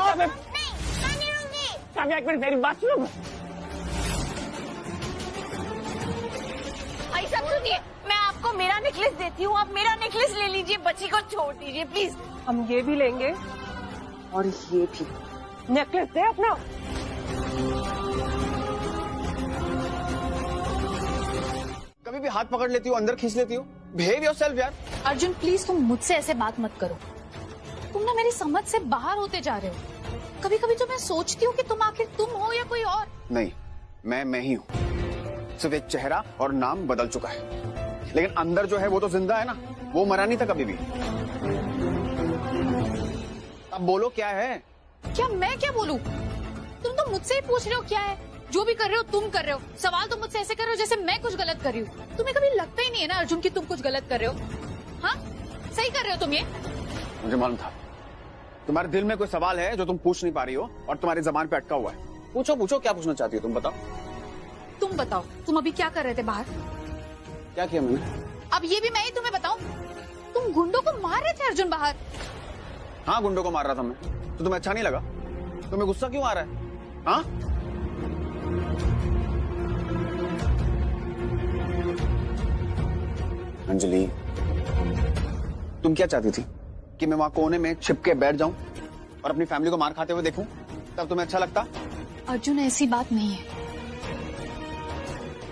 नहीं लूंगी। एक मिनट मेरी बात सुनो। ऐसा सुनिए, मैं आपको मेरा नेकलेस देती हूँ, आप मेरा नेकलेस ले लीजिए, बच्ची को छोड़ दीजिए प्लीज। हम ये भी लेंगे और ये भी। नेकलेस दे अपना। कभी भी हाथ पकड़ लेती हो, अंदर खींच लेती हो। बिहेव योरसेल्फ यार। अर्जुन प्लीज, तुम मुझसे ऐसे बात मत करो, तुम ना मेरी समझ से बाहर होते जा रहे हो। कभी कभी तो मैं सोचती हूँ कि तुम आखिर तुम हो या कोई और। नहीं, मैं ही हूँ, सिर्फ एक चेहरा और नाम बदल चुका है, लेकिन अंदर जो है वो तो जिंदा है ना, वो मरा नहीं था कभी भी। अब बोलो क्या है? क्या मैं क्या बोलूं? तुम तो मुझसे ही पूछ रहे हो क्या है, जो भी कर रहे हो तुम कर रहे हो। सवाल तो मुझसे ऐसे कर रहे हो जैसे मैं कुछ गलत कर रही हूँ। तुम्हें कभी लगता ही नहीं है ना अर्जुन कि तुम कुछ गलत कर रहे हो? हाँ, सही कर रहे हो तुम ये? मुझे मालूम था तुम्हारे दिल में कोई सवाल है जो तुम पूछ नहीं पा रही हो, और तुम्हारी जबान पे अटका हुआ है। पूछो पूछो, क्या पूछना चाहती हो तुम बताओ। तुम बताओ, तुम अभी क्या कर रहे थे बाहर? क्या किया मैंने? अब ये भी मैं ही तुम्हें बताऊं, तुम गुंडों को मार रहे थे अर्जुन बाहर। हाँ, गुंडों को मार रहा था मैं, तो तुम्हें अच्छा नहीं लगा? तुम्हें गुस्सा क्यों आ रहा है? हाँ, अंजलि, तुम क्या चाहती थी कि मैं वहां कोने में छिप के बैठ जाऊं और अपनी फैमिली को मार खाते हुए देखूं? तब तुम्हें अच्छा लगता? अर्जुन, ऐसी बात नहीं है।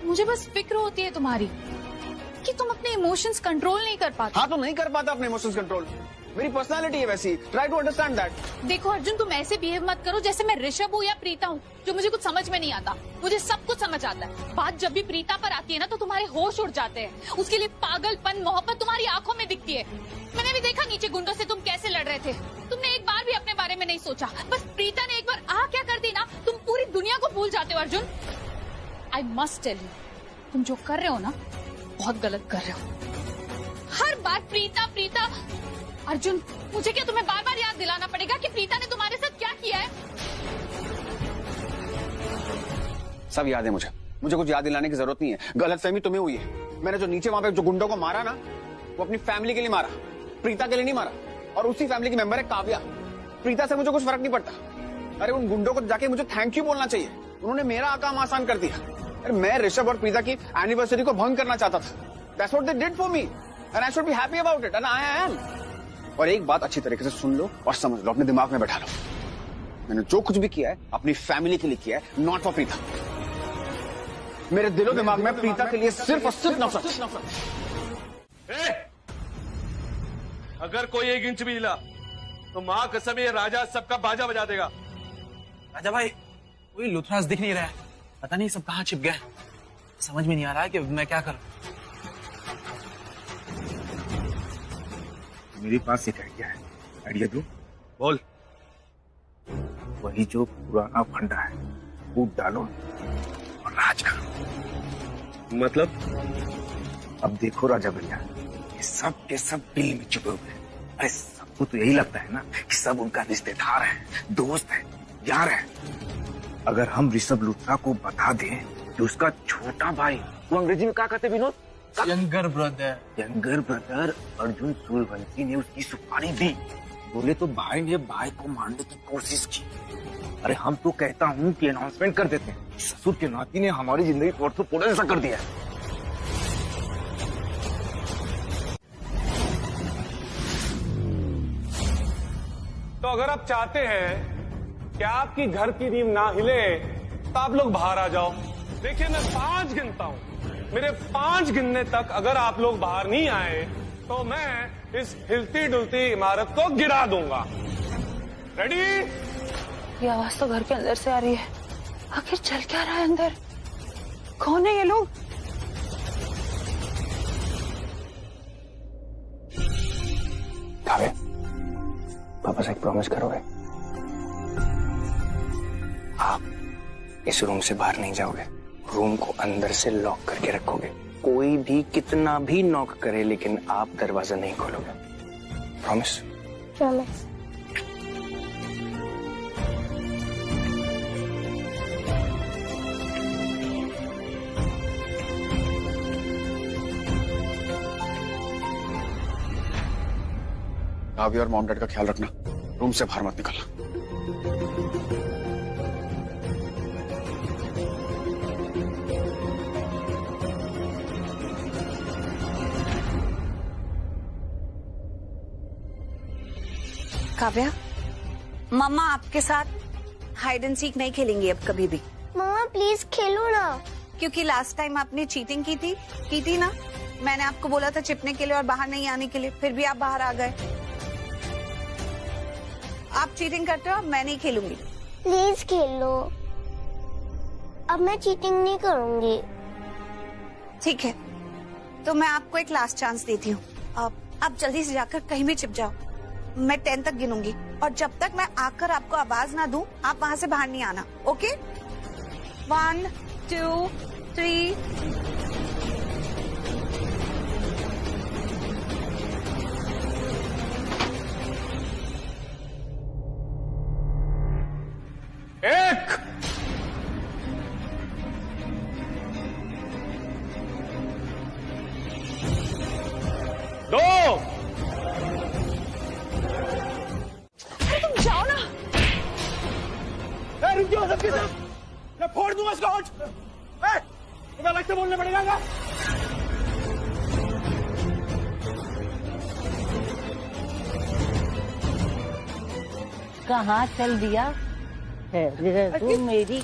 मुझे बस फिक्र होती है तुम्हारी कि तुम अपने इमोशंस कंट्रोल नहीं कर पाते। हाँ, तो नहीं कर पाता अपने इमोशंस कंट्रोल। मेरी पर्सनालिटी है वैसी। Try to understand that. देखो अर्जुन, तुम ऐसे बिहेव मत करो जैसे मैं ऋषभ हूँ या प्रीता हूँ, जो मुझे कुछ समझ में नहीं आता। मुझे सब कुछ समझ आता है। बात जब भी प्रीता पर आती है ना, तो तुम्हारे होश उड़ जाते हैं। उसके लिए पागलपन, मोहब्बत तुम्हारी आंखों में दिखती है। मैंने भी देखा नीचे गुंडों से तुम कैसे लड़ रहे थे। तुमने एक बार भी अपने बारे में नहीं सोचा। बस प्रीता ने एक बार क्या कर दी ना, तुम पूरी दुनिया को भूल जाते हो। Arjun, I must tell you, तुम जो कर रहे हो ना, बहुत गलत कर रहे हो। हर बार प्रीता प्रीता। अर्जुन, मुझे क्या तुम्हें बार बार याद दिलाना पड़ेगा कि प्रीता ने तुम्हारे साथ क्या किया है? सब याद है मुझे कुछ याद दिलाने की जरूरत नहीं है। गलतफहमी तुम्हें हुई है। मैंने जो नीचे वहां पे जो गुंडों को मारा ना, वो अपनी फैमिली के लिए मारा, प्रीता के लिए नहीं मारा। और उसी फैमिली की मेंबर है काव्या। प्रीता से मुझे कुछ फर्क नहीं पड़ता। अरे उन गुंडों को जाके मुझे थैंक यू बोलना चाहिए। उन्होंने मेरा काम आसान कर दिया। अरे मैं ऋषभ और प्रीता की एनिवर्सरी को भंग करना चाहता था। That's what they did for me, and I should be happy about it, and I am. और एक बात अच्छी तरीके से सुन लो और समझ लो, अपने दिमाग में बैठा लो। मैंने जो कुछ भी किया है अपनी फैमिली के लिए किया है, नॉट फॉर प्रीता। मेरे दिलो दिमाग में प्रीता के लिए सिर्फ और सिर्फ नफरत। अगर कोई 1 इंच भी हिला तो मां कसम ये राजा सबका बाजा बजा देगा। राजा भाई, कोई लुथरास दिख नहीं रहा है। पता नहीं सब कहाँ छिप गए। समझ में नहीं आ रहा है कि मैं क्या करूं। मेरे पास एक आइडिया है। आइडिया दूं? बोल। वही जो पुराना फंडा है, कूद डालो और राज करो। मतलब? अब देखो राजा भैया, ये सब के सब दिल में छुपे हुए हैं। अरे सबको तो यही लगता है ना कि सब उनका रिश्तेदार है, दोस्त है, यार है। अगर हम ऋषभ लूथरा को बता दें कि उसका छोटा भाई, वो अंग्रेजी में क्या कहते Vinod? Younger brother. Younger brother Arjun Suryavanshi ने उसकी सुपारी दी। बोले तो भाई ने भाई को मारने की कोशिश की। अरे हम तो कहता हूँ कि अनाउंसमेंट कर देते हैं। ससुर के नाती ने हमारी जिंदगी को तो पूरा ऐसा कर दिया। तो अगर आप चाहते हैं कि आपकी घर की नींव ना हिले, तो आप लोग बाहर आ जाओ। देखिए, मैं 5 गिनता हूँ। मेरे 5 गिनने तक अगर आप लोग बाहर नहीं आए तो मैं इस हिलती डुलती इमारत को गिरा दूंगा। रेडी? ये आवाज तो घर के अंदर से आ रही है। आखिर चल क्या रहा है अंदर? कौन है ये लोग? काव्या, पापा से एक प्रॉमिस करोगे? आप इस रूम से बाहर नहीं जाओगे। रूम को अंदर से लॉक करके रखोगे। कोई भी कितना भी नॉक करे, लेकिन आप दरवाजा नहीं खोलोगे। प्रॉमिस? प्रॉमिस। काव्या और मॉम डैड का ख्याल रखना। रूम से बाहर मत निकलना। काव्या, मम्मा आपके साथ हाइड एंड सीक नहीं खेलेंगी अब कभी भी। मम्मा प्लीज खेलो ना। क्योंकि लास्ट टाइम आपने चीटिंग की थी ना। मैंने आपको बोला था छिपने के लिए और बाहर नहीं आने के लिए, फिर भी आप बाहर आ गए। आप चीटिंग करते हो, अब मैं नहीं खेलूंगी। प्लीज खेलो। अब मैं चीटिंग नहीं करूंगी। ठीक है, तो मैं आपको एक लास्ट चांस देती हूँ। आप जल्दी से जाकर कहीं भी छिप जाओ। मैं 10 तक गिनूंगी और जब तक मैं आकर आपको आवाज ना दूं, आप वहां से बाहर नहीं आना। ओके? 1 2 3। एक। 2। जाओ ना। रुक जाओ सबके सब। मैं फोड़ दूंगा इसका होठ। तुम्हें अलग से बोलना पड़ेगा क्या? कहाँ चल दिया है? तू मेरी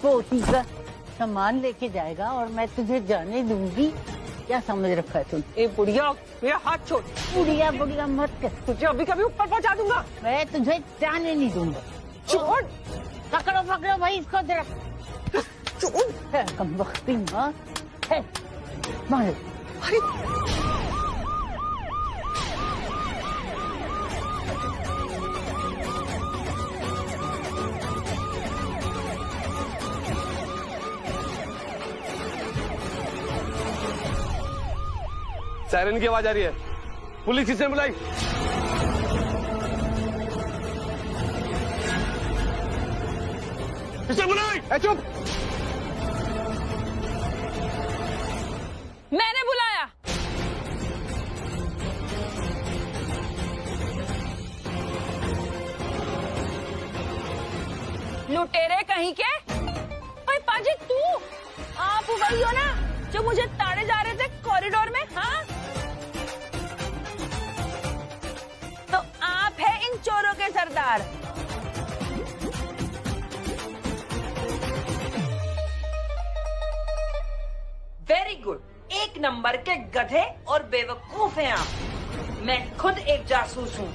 पोती का सामान लेके जाएगा और मैं तुझे जाने दूंगी? क्या समझ रखा है तुम? ए बुढ़िया, मेरा हाथ छोड़। बुढ़िया बुढ़िया मत कर, तुझे अभी कभी ऊपर पहुंचा दूंगा। मैं तुझे जाने नहीं दूंगा। छोड़। पकड़ो पकड़ो भाई इसको जरा। छोड़। कम वक्ती माँ है मार। सायरन की आवाज आ रही है, पुलिस किसने बुलाई? किसने बुलाई? चुप। मैंने बुलाया। लुटेरे कहीं के? ओए पाजी, तू आप वही हो ना जो मुझे ताड़े जा रहे थे कॉरिडोर में? हाँ, तो आप है इन चोरों के सरदार। वेरी गुड, एक नंबर के गधे और बेवकूफ हैं आप। मैं खुद एक जासूस हूँ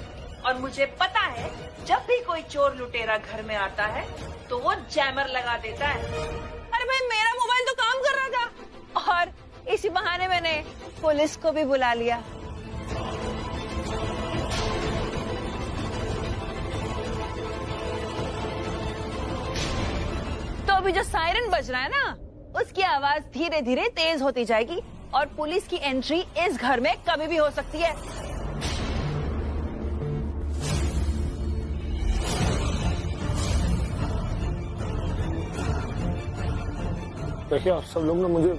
और मुझे पता है जब भी कोई चोर लुटेरा घर में आता है तो वो जैमर लगा देता है। अरे भाई, मेरा मोबाइल तो काम कर रहा था और इसी बहाने मैंने पुलिस को भी बुला लिया। तो अभी जो सायरन बज रहा है ना, उसकी आवाज धीरे धीरे तेज होती जाएगी और पुलिस की एंट्री इस घर में कभी भी हो सकती है। देखिए आप सब लोग ने मुझे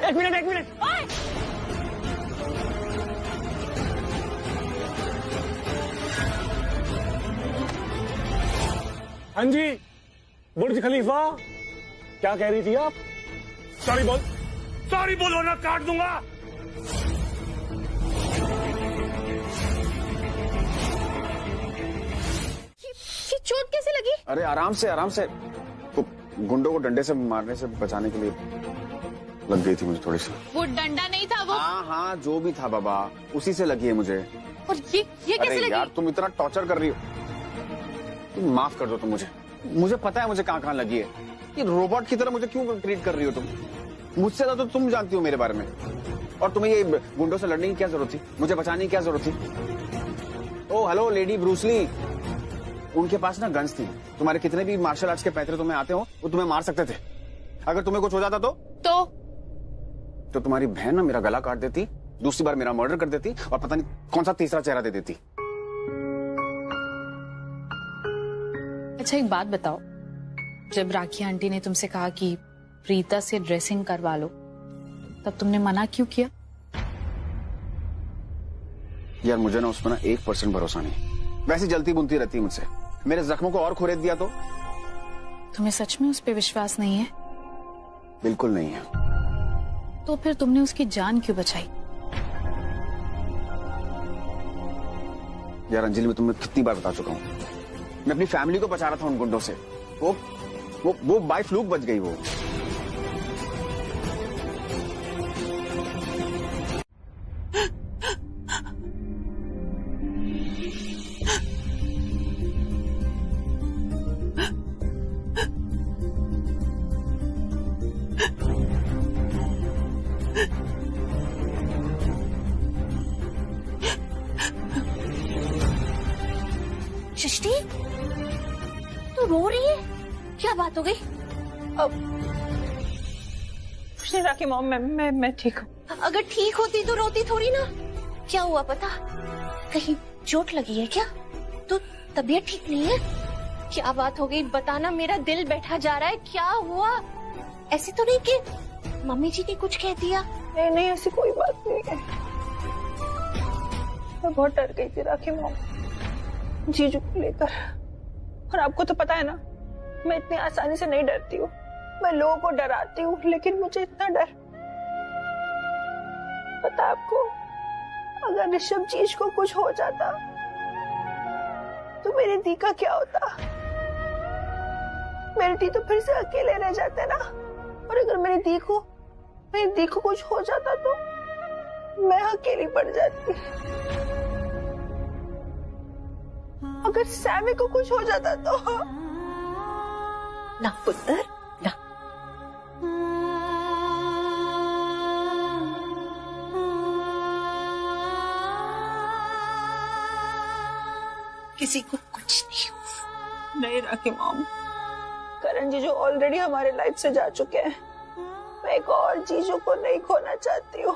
एक मिनट। हाँ जी, बुर्ज खलीफा, क्या कह रही थी आप? सॉरी बोलो ना, काट दूंगा। ये चोट कैसे लगी? अरे आराम से तो गुंडों को डंडे से मारने से बचाने के लिए लग गई थी मुझे थोड़ी सी। वो डंडा नहीं था वो? हाँ जो भी था बाबा, उसी से लगी है मुझे। और ये कैसे लगी? यार तुम इतना टॉर्चर कर रही हो, तुम माफ कर दो। तुम मुझे पता है मुझे कहाँ लगी है। ये रोबोट की तरह मुझे क्यों ट्रीट कर रही हो तुम? मुझसे ज्यादा तो तुम जानती हो मेरे बारे में। और तुम्हें ये गुंडों से लड़ने की क्या जरूरत थी? मुझे बचाने की क्या जरूरत थी? ओ हेलो लेडी ब्रूसली, उनके पास ना गन्स थी। तुम्हारे कितने भी मार्शल आर्ट्स के पैतरे तुम्हें आते हो, वो तुम्हें मार सकते थे। अगर तुम्हें कुछ हो जाता तो तुम्हारी बहन ना मेरा गला काट देती, दूसरी बार मेरा मर्डर कर देती और पता नहीं कौन सा तीसरा चेहरा दे देती। अच्छा एक बात बताओ, जब राखी आंटी ने तुमसे कहा कि प्रीता से ड्रेसिंग करवा लो, तब तुमने मना क्यों किया? यार मुझे ना उसमें ना 1% भरोसा नहीं। वैसे जलती बुनती रहती है मुझसे। मेरे जख्मों को और खुरेद दिया तो? तुम्हें सच में उस पर विश्वास नहीं है? बिल्कुल नहीं है। तो फिर तुमने उसकी जान क्यों बचाई? यार अंजलि, मैं तुम्हें कितनी बार बता चुका हूँ, मैं अपनी फैमिली को बचा रहा था उन गुंडों से। वो बाय फ्लूक बच गई। वो सृष्टि, तू रो रही है? क्या बात हो गई? राखी मॉम, मैं ठीक हूँ। अगर ठीक होती तो रोती थोड़ी ना। क्या हुआ पता? कहीं चोट लगी है क्या? तो तबीयत ठीक नहीं है? क्या बात हो गई बताना, मेरा दिल बैठा जा रहा है। क्या हुआ? ऐसी तो नहीं कि मम्मी जी ने कुछ कह दिया? नहीं, ऐसी कोई बात नहीं है। मैं बहुत डर गई थी राखी मॉम, जीजू को लेकर। और आपको तो पता है ना, मैं इतनी आसानी से नहीं डरती हूँ। मैं लोगों को डराती हूँ, लेकिन मुझे इतना डर पता है आपको, अगर ऋषभ जीज को कुछ हो जाता तो मेरी दी का क्या होता? मेरी दी तो फिर से अकेले रह जाते ना। और अगर मेरी दी को कुछ हो जाता तो मैं अकेली पड़ जाती। अगर सैमी को कुछ हो जाता तो ना पुत्र ना। किसी को कुछ नहीं हुआ। नहीं राखी मॉम, करण जीजू ऑलरेडी हमारे लाइफ से जा चुके हैं। मैं एक और जीजू को नहीं खोना चाहती हूँ।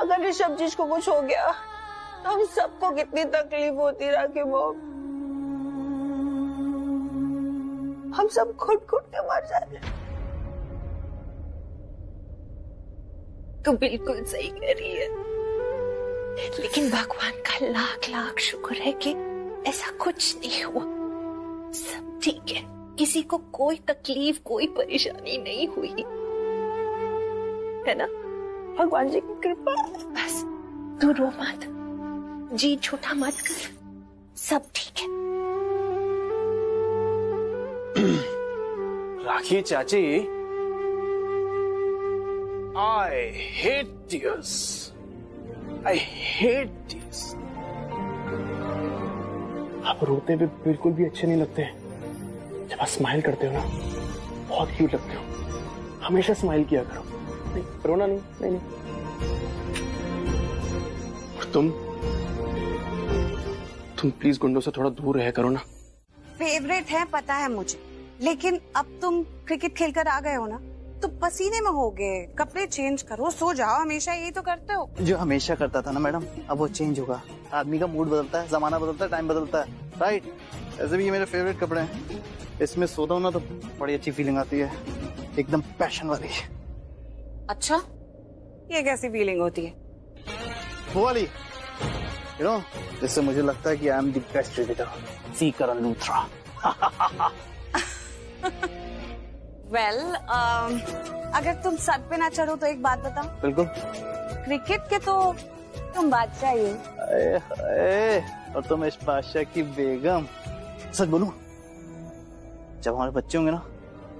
अगर ऋषभ जीज को कुछ हो गया तो हम सबको कितनी तकलीफ होती राखी मॉम। हम सब खुद के मर जाते। तू बिल्कुल सही कह रही है, लेकिन भगवान का लाख लाख शुक्र है कि ऐसा कुछ नहीं हुआ। सब ठीक है, किसी को कोई तकलीफ कोई परेशानी नहीं हुई है ना? भगवान जी की कृपा। बस तू रो मत, जी छोटा मत कर, सब ठीक है। राखी चाची, I hate tears. I hate tears. आप रोते भी बिल्कुल भी अच्छे नहीं लगते। जब आप स्माइल करते हो ना, बहुत क्यूट लगते हो। हमेशा स्माइल किया करो। नहीं, रोना नहीं, नहीं, नहीं। और तुम प्लीज गुंडों से थोड़ा दूर रह करो ना। फेवरेट है पता है मुझे, लेकिन अब तुम क्रिकेट खेलकर आ गए हो ना, तो पसीने में हो गए, कपड़े चेंज करो, सो जाओ। हमेशा यही तो करते हो। जो हमेशा करता था ना मैडम, अब वो चेंज होगा। आदमी का मूड बदलता है, जमाना बदलता है, टाइम बदलता है, राइट? ऐसे भी ये मेरे फेवरेट कपड़े हैं। इसमें सोता हूँ ना तो बड़ी अच्छी फीलिंग आती है, एकदम पैशन वाली। अच्छा, ये कैसी फीलिंग होती है? वो वाली, यू नो, जिससे मुझे लगता है कि I am the best cricketer, see Karan Luthra. Well, अगर तुम सर पे ना चढ़ो तो एक बात बताओ। बिल्कुल। क्रिकेट के तो तुम बादशाह ही हो। और तुम इस बादशाह की बेगम। सच बोलूं, जब हमारे बच्चे होंगे ना,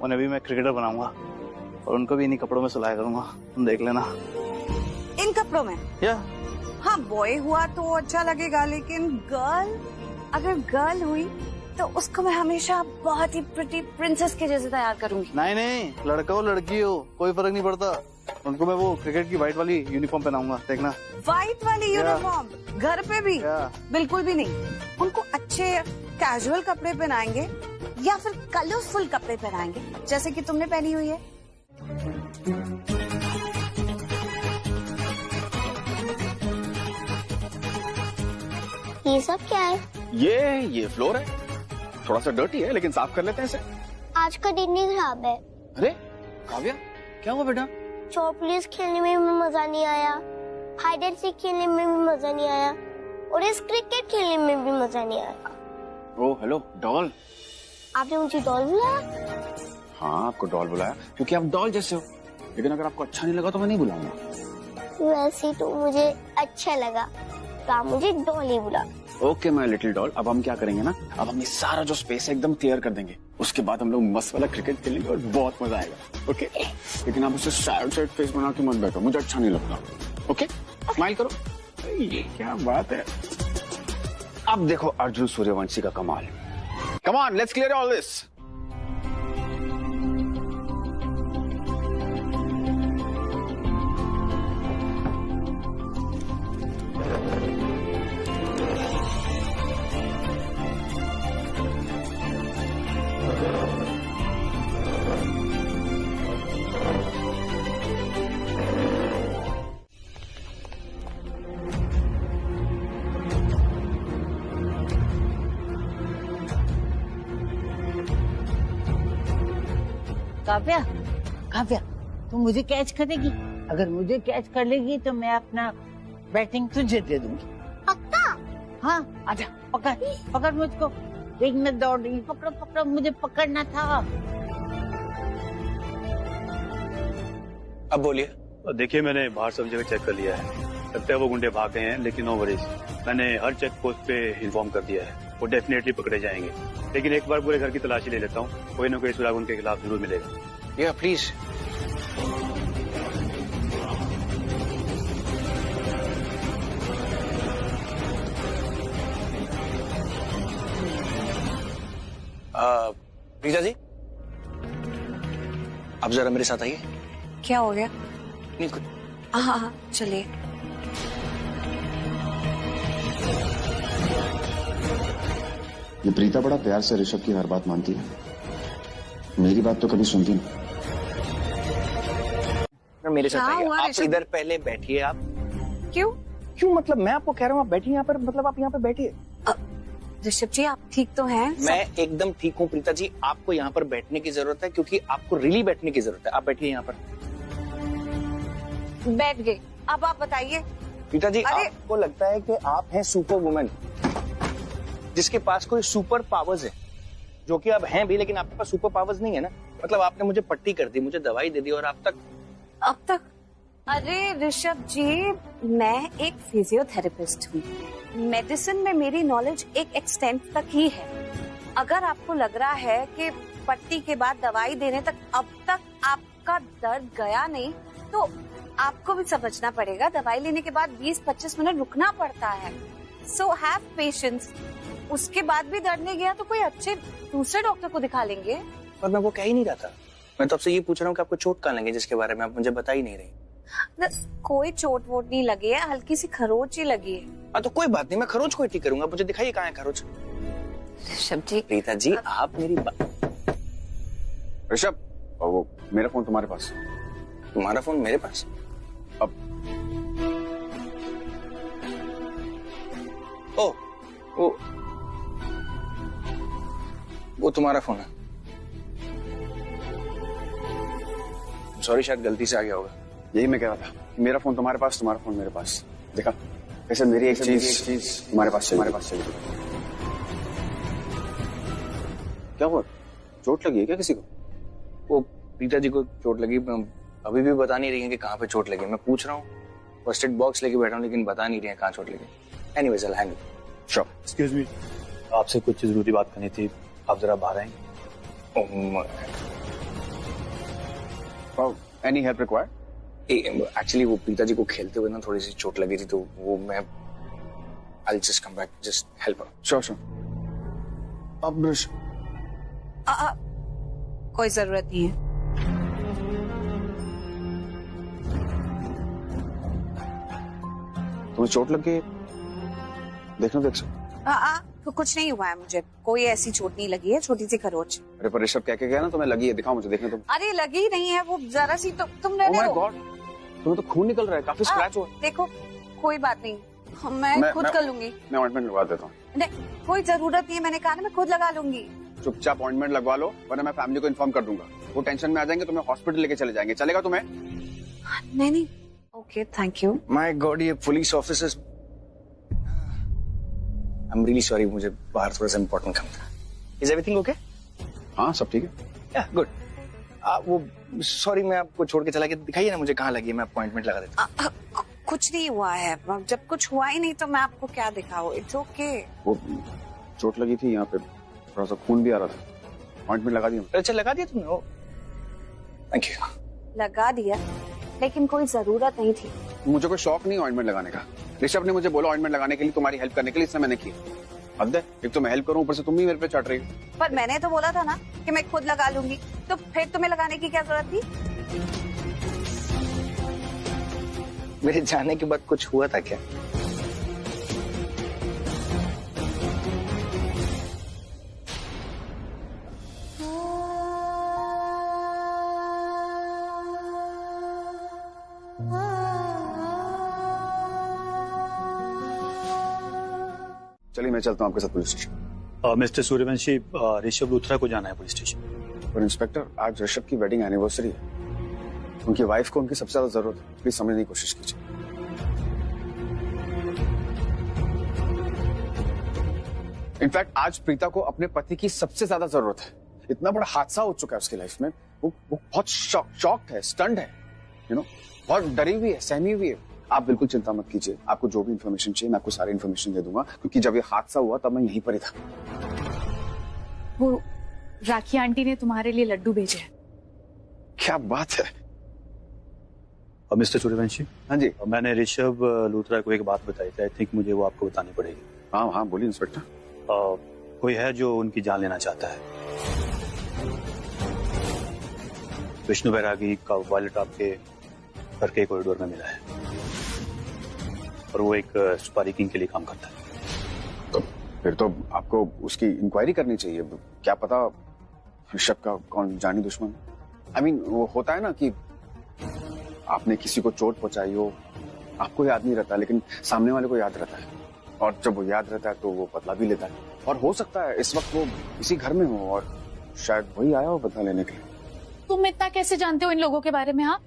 उन्हें भी मैं क्रिकेटर बनाऊंगा और उनको भी इन्हीं कपड़ों में सुलाया करूंगा। तुम देख लेना। इन कपड़ों में? या हाँ, बॉय हुआ तो अच्छा लगेगा, लेकिन गर्ल, अगर गर्ल हुई तो उसको मैं हमेशा बहुत ही प्रिटी प्रिंसेस के जैसे तैयार करूंगी। नहीं नहीं, लड़का हो लड़की हो कोई फर्क नहीं पड़ता। उनको मैं वो क्रिकेट की व्हाइट वाली यूनिफॉर्म पहनाऊंगा, देखना। व्हाइट वाली यूनिफॉर्म? घर पे भी? बिल्कुल भी नहीं। उनको अच्छे कैजुअल कपड़े पहनाएंगे या फिर कलरफुल कपड़े पहनाएंगे, जैसे कि तुमने पहनी हुई है। ये सब क्या है? ये फ्लोर है, थोड़ा सा डर्टी है, लेकिन साफ कर लेते हैं इसे। आज का दिन ही खराब है। अरे काव्या, क्या हुआ बेटा? चोर पुलिस खेलने में भी मजा नहीं आया, हाइड एंड सीक खेलने में भी मजा नहीं आया, और इस क्रिकेट खेलने में भी मजा नहीं आया। ओ हेलो डॉल। आपने मुझे डॉल बुलाया? हाँ, आपको डॉल बुलाया क्योंकि आप डॉल जैसे हो, लेकिन अगर आपको अच्छा नहीं लगा तो मैं नहीं बुलाऊंगा। वैसे तो मुझे अच्छा लगा, तो आप मुझे डॉल ही बुला। Okay my little doll. अब हम क्या करेंगे ना, अब हम ये सारा जो स्पेस है एकदम क्लियर कर देंगे। उसके बाद हम लोग मस्त वाला क्रिकेट खेलेंगे और बहुत मजा आएगा। ओके, लेकिन आप उसे सैड फेस बना के मत बैठो, मुझे अच्छा नहीं लगता। ओके, स्माइल करो। ये क्या बात है। अब देखो अर्जुन सूर्यवंशी का कमाल। Come on, let's clear all this. Kavya, Kavya, तुम मुझे कैच करेगी? अगर मुझे कैच कर लेगी तो मैं अपना बैटिंग तुझे दे दूंगी। पक्का? हाँ, आजा, पकड़ पकड़ मुझको। देख मैं दौड़ रही, पकड़ो पकड़ो, मुझे पकड़ना था। अब बोलिए। देखिए, मैंने बाहर सब जगह चेक कर लिया है, लगता है वो गुंडे भाग गए हैं, लेकिन नो वरीज, मैंने हर चेक पोस्ट पे इन्फॉर्म कर दिया है, वो डेफिनेटली पकड़े जाएंगे। लेकिन एक बार पूरे घर की तलाशी ले लेता हूँ, कोई ना कोई सुराग उनके खिलाफ जरूर मिलेगा। या प्लीज। प्रीता जी, आप जरा मेरे साथ आइए। क्या हो गया? नहीं कुछ। हाँ, चलिए। ये प्रीता बड़ा प्यार से ऋषभ की हर बात मानती है, मेरी बात तो कभी सुनती नहीं। मेरे साथ क्या आइए। हुआ आप ऋषभ? इधर पहले बैठिए। आप क्यों? क्यों मतलब मैं आपको कह रहा हूँ आप बैठिए यहाँ पर, मतलब आप यहाँ पर बैठिए। ऋषभ जी, आप ठीक तो हैं? मैं एकदम ठीक हूँ प्रीता जी, आपको यहाँ पर बैठने की जरूरत है क्योंकि आपको रियली बैठने की जरूरत है। आप बैठिए यहाँ पर। बैठ गए। अब आप बताइए। प्रीता जी, आपको लगता है कि आप हैं सुपर वुमन जिसके पास कोई सुपर पावर्स है, जो कि अब हैं भी, लेकिन आपके पास सुपर पावर्स नहीं है ना। मतलब आपने मुझे पट्टी कर दी, मुझे दवाई दे दी और अब तक। अरे ऋषभ जी, मैं एक फिजियोथेरेपिस्ट हूँ। मेडिसिन में मेरी नॉलेज एक एक्सटेंट तक ही है। अगर आपको लग रहा है कि पट्टी के बाद दवाई देने तक अब तक आपका दर्द गया नहीं, तो आपको भी समझना पड़ेगा दवाई लेने के बाद 20-25 मिनट रुकना पड़ता है। So have patience. उसके बाद भी दर्द नहीं गया तो कोई अच्छे दूसरे डॉक्टर को दिखा लेंगे। पर मैं वो कह ही नहीं रहा था। मैं तो आपसे ये पूछ रहा हूँ कि आपको चोट कहाँ लगी जिसके बारे में आप मुझे बता ही नहीं रही। कोई चोट वोट नहीं लगी है, हल्की सी खरोच ही लगी है। तो कोई बात नहीं, मैं खरोच को ठीक करूंगा। मुझे दिखाइए कहाँ है खरोच। ऋषभ जी। प्रीता जी, आप मेरी बात। ऋषभ, वो मेरा फोन तुम्हारे पास। तुम्हारा फोन मेरे पास? अब वो तुम्हारा फोन है। सॉरी, शायद गलती से आ गया होगा। यही मैं कह रहा था, मेरा फोन तुम्हारे पास, तुम्हारा फोन मेरे पास। देखा कैसे मेरी एक चीज तुम्हारे पास चली। क्या हुआ? चोट लगी है क्या किसी को? वो प्रीता जी को चोट लगी, अभी भी बता नहीं रही है कि कहाँ पे चोट लगी। मैं पूछ रहा हूँ, फर्स्ट एड बॉक्स लेके बैठा हूँ, लेकिन बता नहीं रही है कहाँ चोट लगी। Anyways, I handle. Sure. Excuse me, आपसे कुछ जरूरी बात करनी थी, आप जरा बाहर आएंगे? Any help required? एक्चुअली वो प्रीता जी को खेलते हुए ना थोड़ी सी चोट लगी थी, तो वो मैं I'll just come back, just help her. Sure. अब कोई जरूरत नहीं है। तुम्हें चोट लग गई? देखना देख सकते। तो कुछ नहीं हुआ है मुझे, कोई ऐसी चोट नहीं लगी है, छोटी सी खरोच। अरे पर ऋषभ कह के गया ना तुम्हें लगी है, दिखाओ मुझे, देखने तुम। अरे लगी नहीं है, वो जरा सी तो तुम रहने दो। ओह माय गॉड, तुम्हें तो खून निकल रहा है, काफी स्क्रैच हुआ। देखो कोई बात नहीं, मैं खुद कर लूंगी। मैं ऑइंटमेंट लगवा देता हूँ। नहीं, कोई जरूरत नहीं है, मैंने कहा ना मैं खुद लगा लूंगी। चुपचाप ऑइंटमेंट लगवा लो, वरना मैं फैमिली को इन्फॉर्म कर दूंगा। वो टेंशन में आ जाएंगे, तुम्हें हॉस्पिटल लेके चले जाएंगे। चलेगा तुम्हें? नहीं। Okay, thank you. My God, ये police officers. I am really sorry, मुझे बाहर थोड़ा सा इम्पोर्टेंट काम था। Is everything okay? हाँ, सब ठीक है। या गुड। वो सॉरी, मैं आपको छोड़ के चला गया। दिखाइए ना मुझे कहाँ लगी है, मैं अपॉइंटमेंट लगा देता हूँ। कुछ नहीं हुआ है, जब कुछ हुआ ही नहीं तो मैं आपको क्या दिखाऊं। It's okay. वो चोट लगी थी यहाँ पे, थोड़ा सा खून भी आ रहा था, ऑइंटमेंट लगा दिया। अच्छा, लगा दिया तुमने? Thank you. लगा दिया, लेकिन कोई जरूरत नहीं थी। मुझे कोई शौक नहीं ऑइंटमेंट लगाने का। ऋषभ ने मुझे बोला ऑइंटमेंट लगाने के लिए, तुम्हारी हेल्प करने के लिए, इसलिए मैंने की। हद है, एक तो मैं हेल्प करूं, ऊपर से तुम भी मेरे पे चढ़ रही हो। पर मैंने तो बोला था ना कि मैं खुद लगा लूंगी, तो फिर तुम्हें लगाने की क्या जरूरत थी? मेरे जाने के बाद कुछ हुआ था क्या? चलिए मैं चलता हूँ आपके साथ police station. Mister Suryavanshi, Rishabh Luthra को जाना है पुलिस स्टेशन। पर इंस्पेक्टर, आज ऋषभ की वेडिंग एनिवर्सरी है, उनकी वाइफ को उनकी सबसे ज्यादा जरूरत है, प्लीज समझने की कोशिश कीजिए। इनफैक्ट आज प्रीता को अपने पति की सबसे ज्यादा जरूरत है। इतना बड़ा हादसा हो चुका है उसकी लाइफ में, वो बहुत शॉक्ड है, स्टन्ड है। यू नो, बहुत डरी हुई है, सहमी हुई है। आप बिल्कुल चिंता मत कीजिए, आपको जो भी इन्फॉर्मेशन चाहिए मैं आपको सारी इन्फॉर्मेशन दे दूंगा, क्योंकि जब ये हादसा हुआ तब मैं यहीं पर ही था। वो राखी आंटी ने तुम्हारे लिए लड्डू भेजे हैं। क्या बात है। और मिस्टर सूर्यवंशी, हाँ जी, मैंने ऋषभ लूथरा को एक बात बताई थी, आई थिंक मुझे वो आपको बतानी पड़ेगी। हाँ हाँ बोलिए इंस्पेक्टर। कोई है जो उनकी जान लेना चाहता है। विष्णु बैरागी का वॉलेट आपके घर के कॉरिडोर में मिला है और वो एक सुपारी किंग के लिए काम करता है। तो फिर तो आपको उसकी इंक्वायरी करनी चाहिए, क्या पता ऋषभ का कौन जानी दुश्मन। आई मीन वो होता है ना कि आपने किसी को चोट पहुंचाई हो, आपको याद नहीं रहता लेकिन सामने वाले को याद रहता है, और जब वो याद रहता है तो वो बदला भी लेता है। और हो सकता है इस वक्त वो इसी घर में हो और शायद वही आया हो बदला लेने के लिए। तुम इतना कैसे जानते हो इन लोगों के बारे में? हाँ,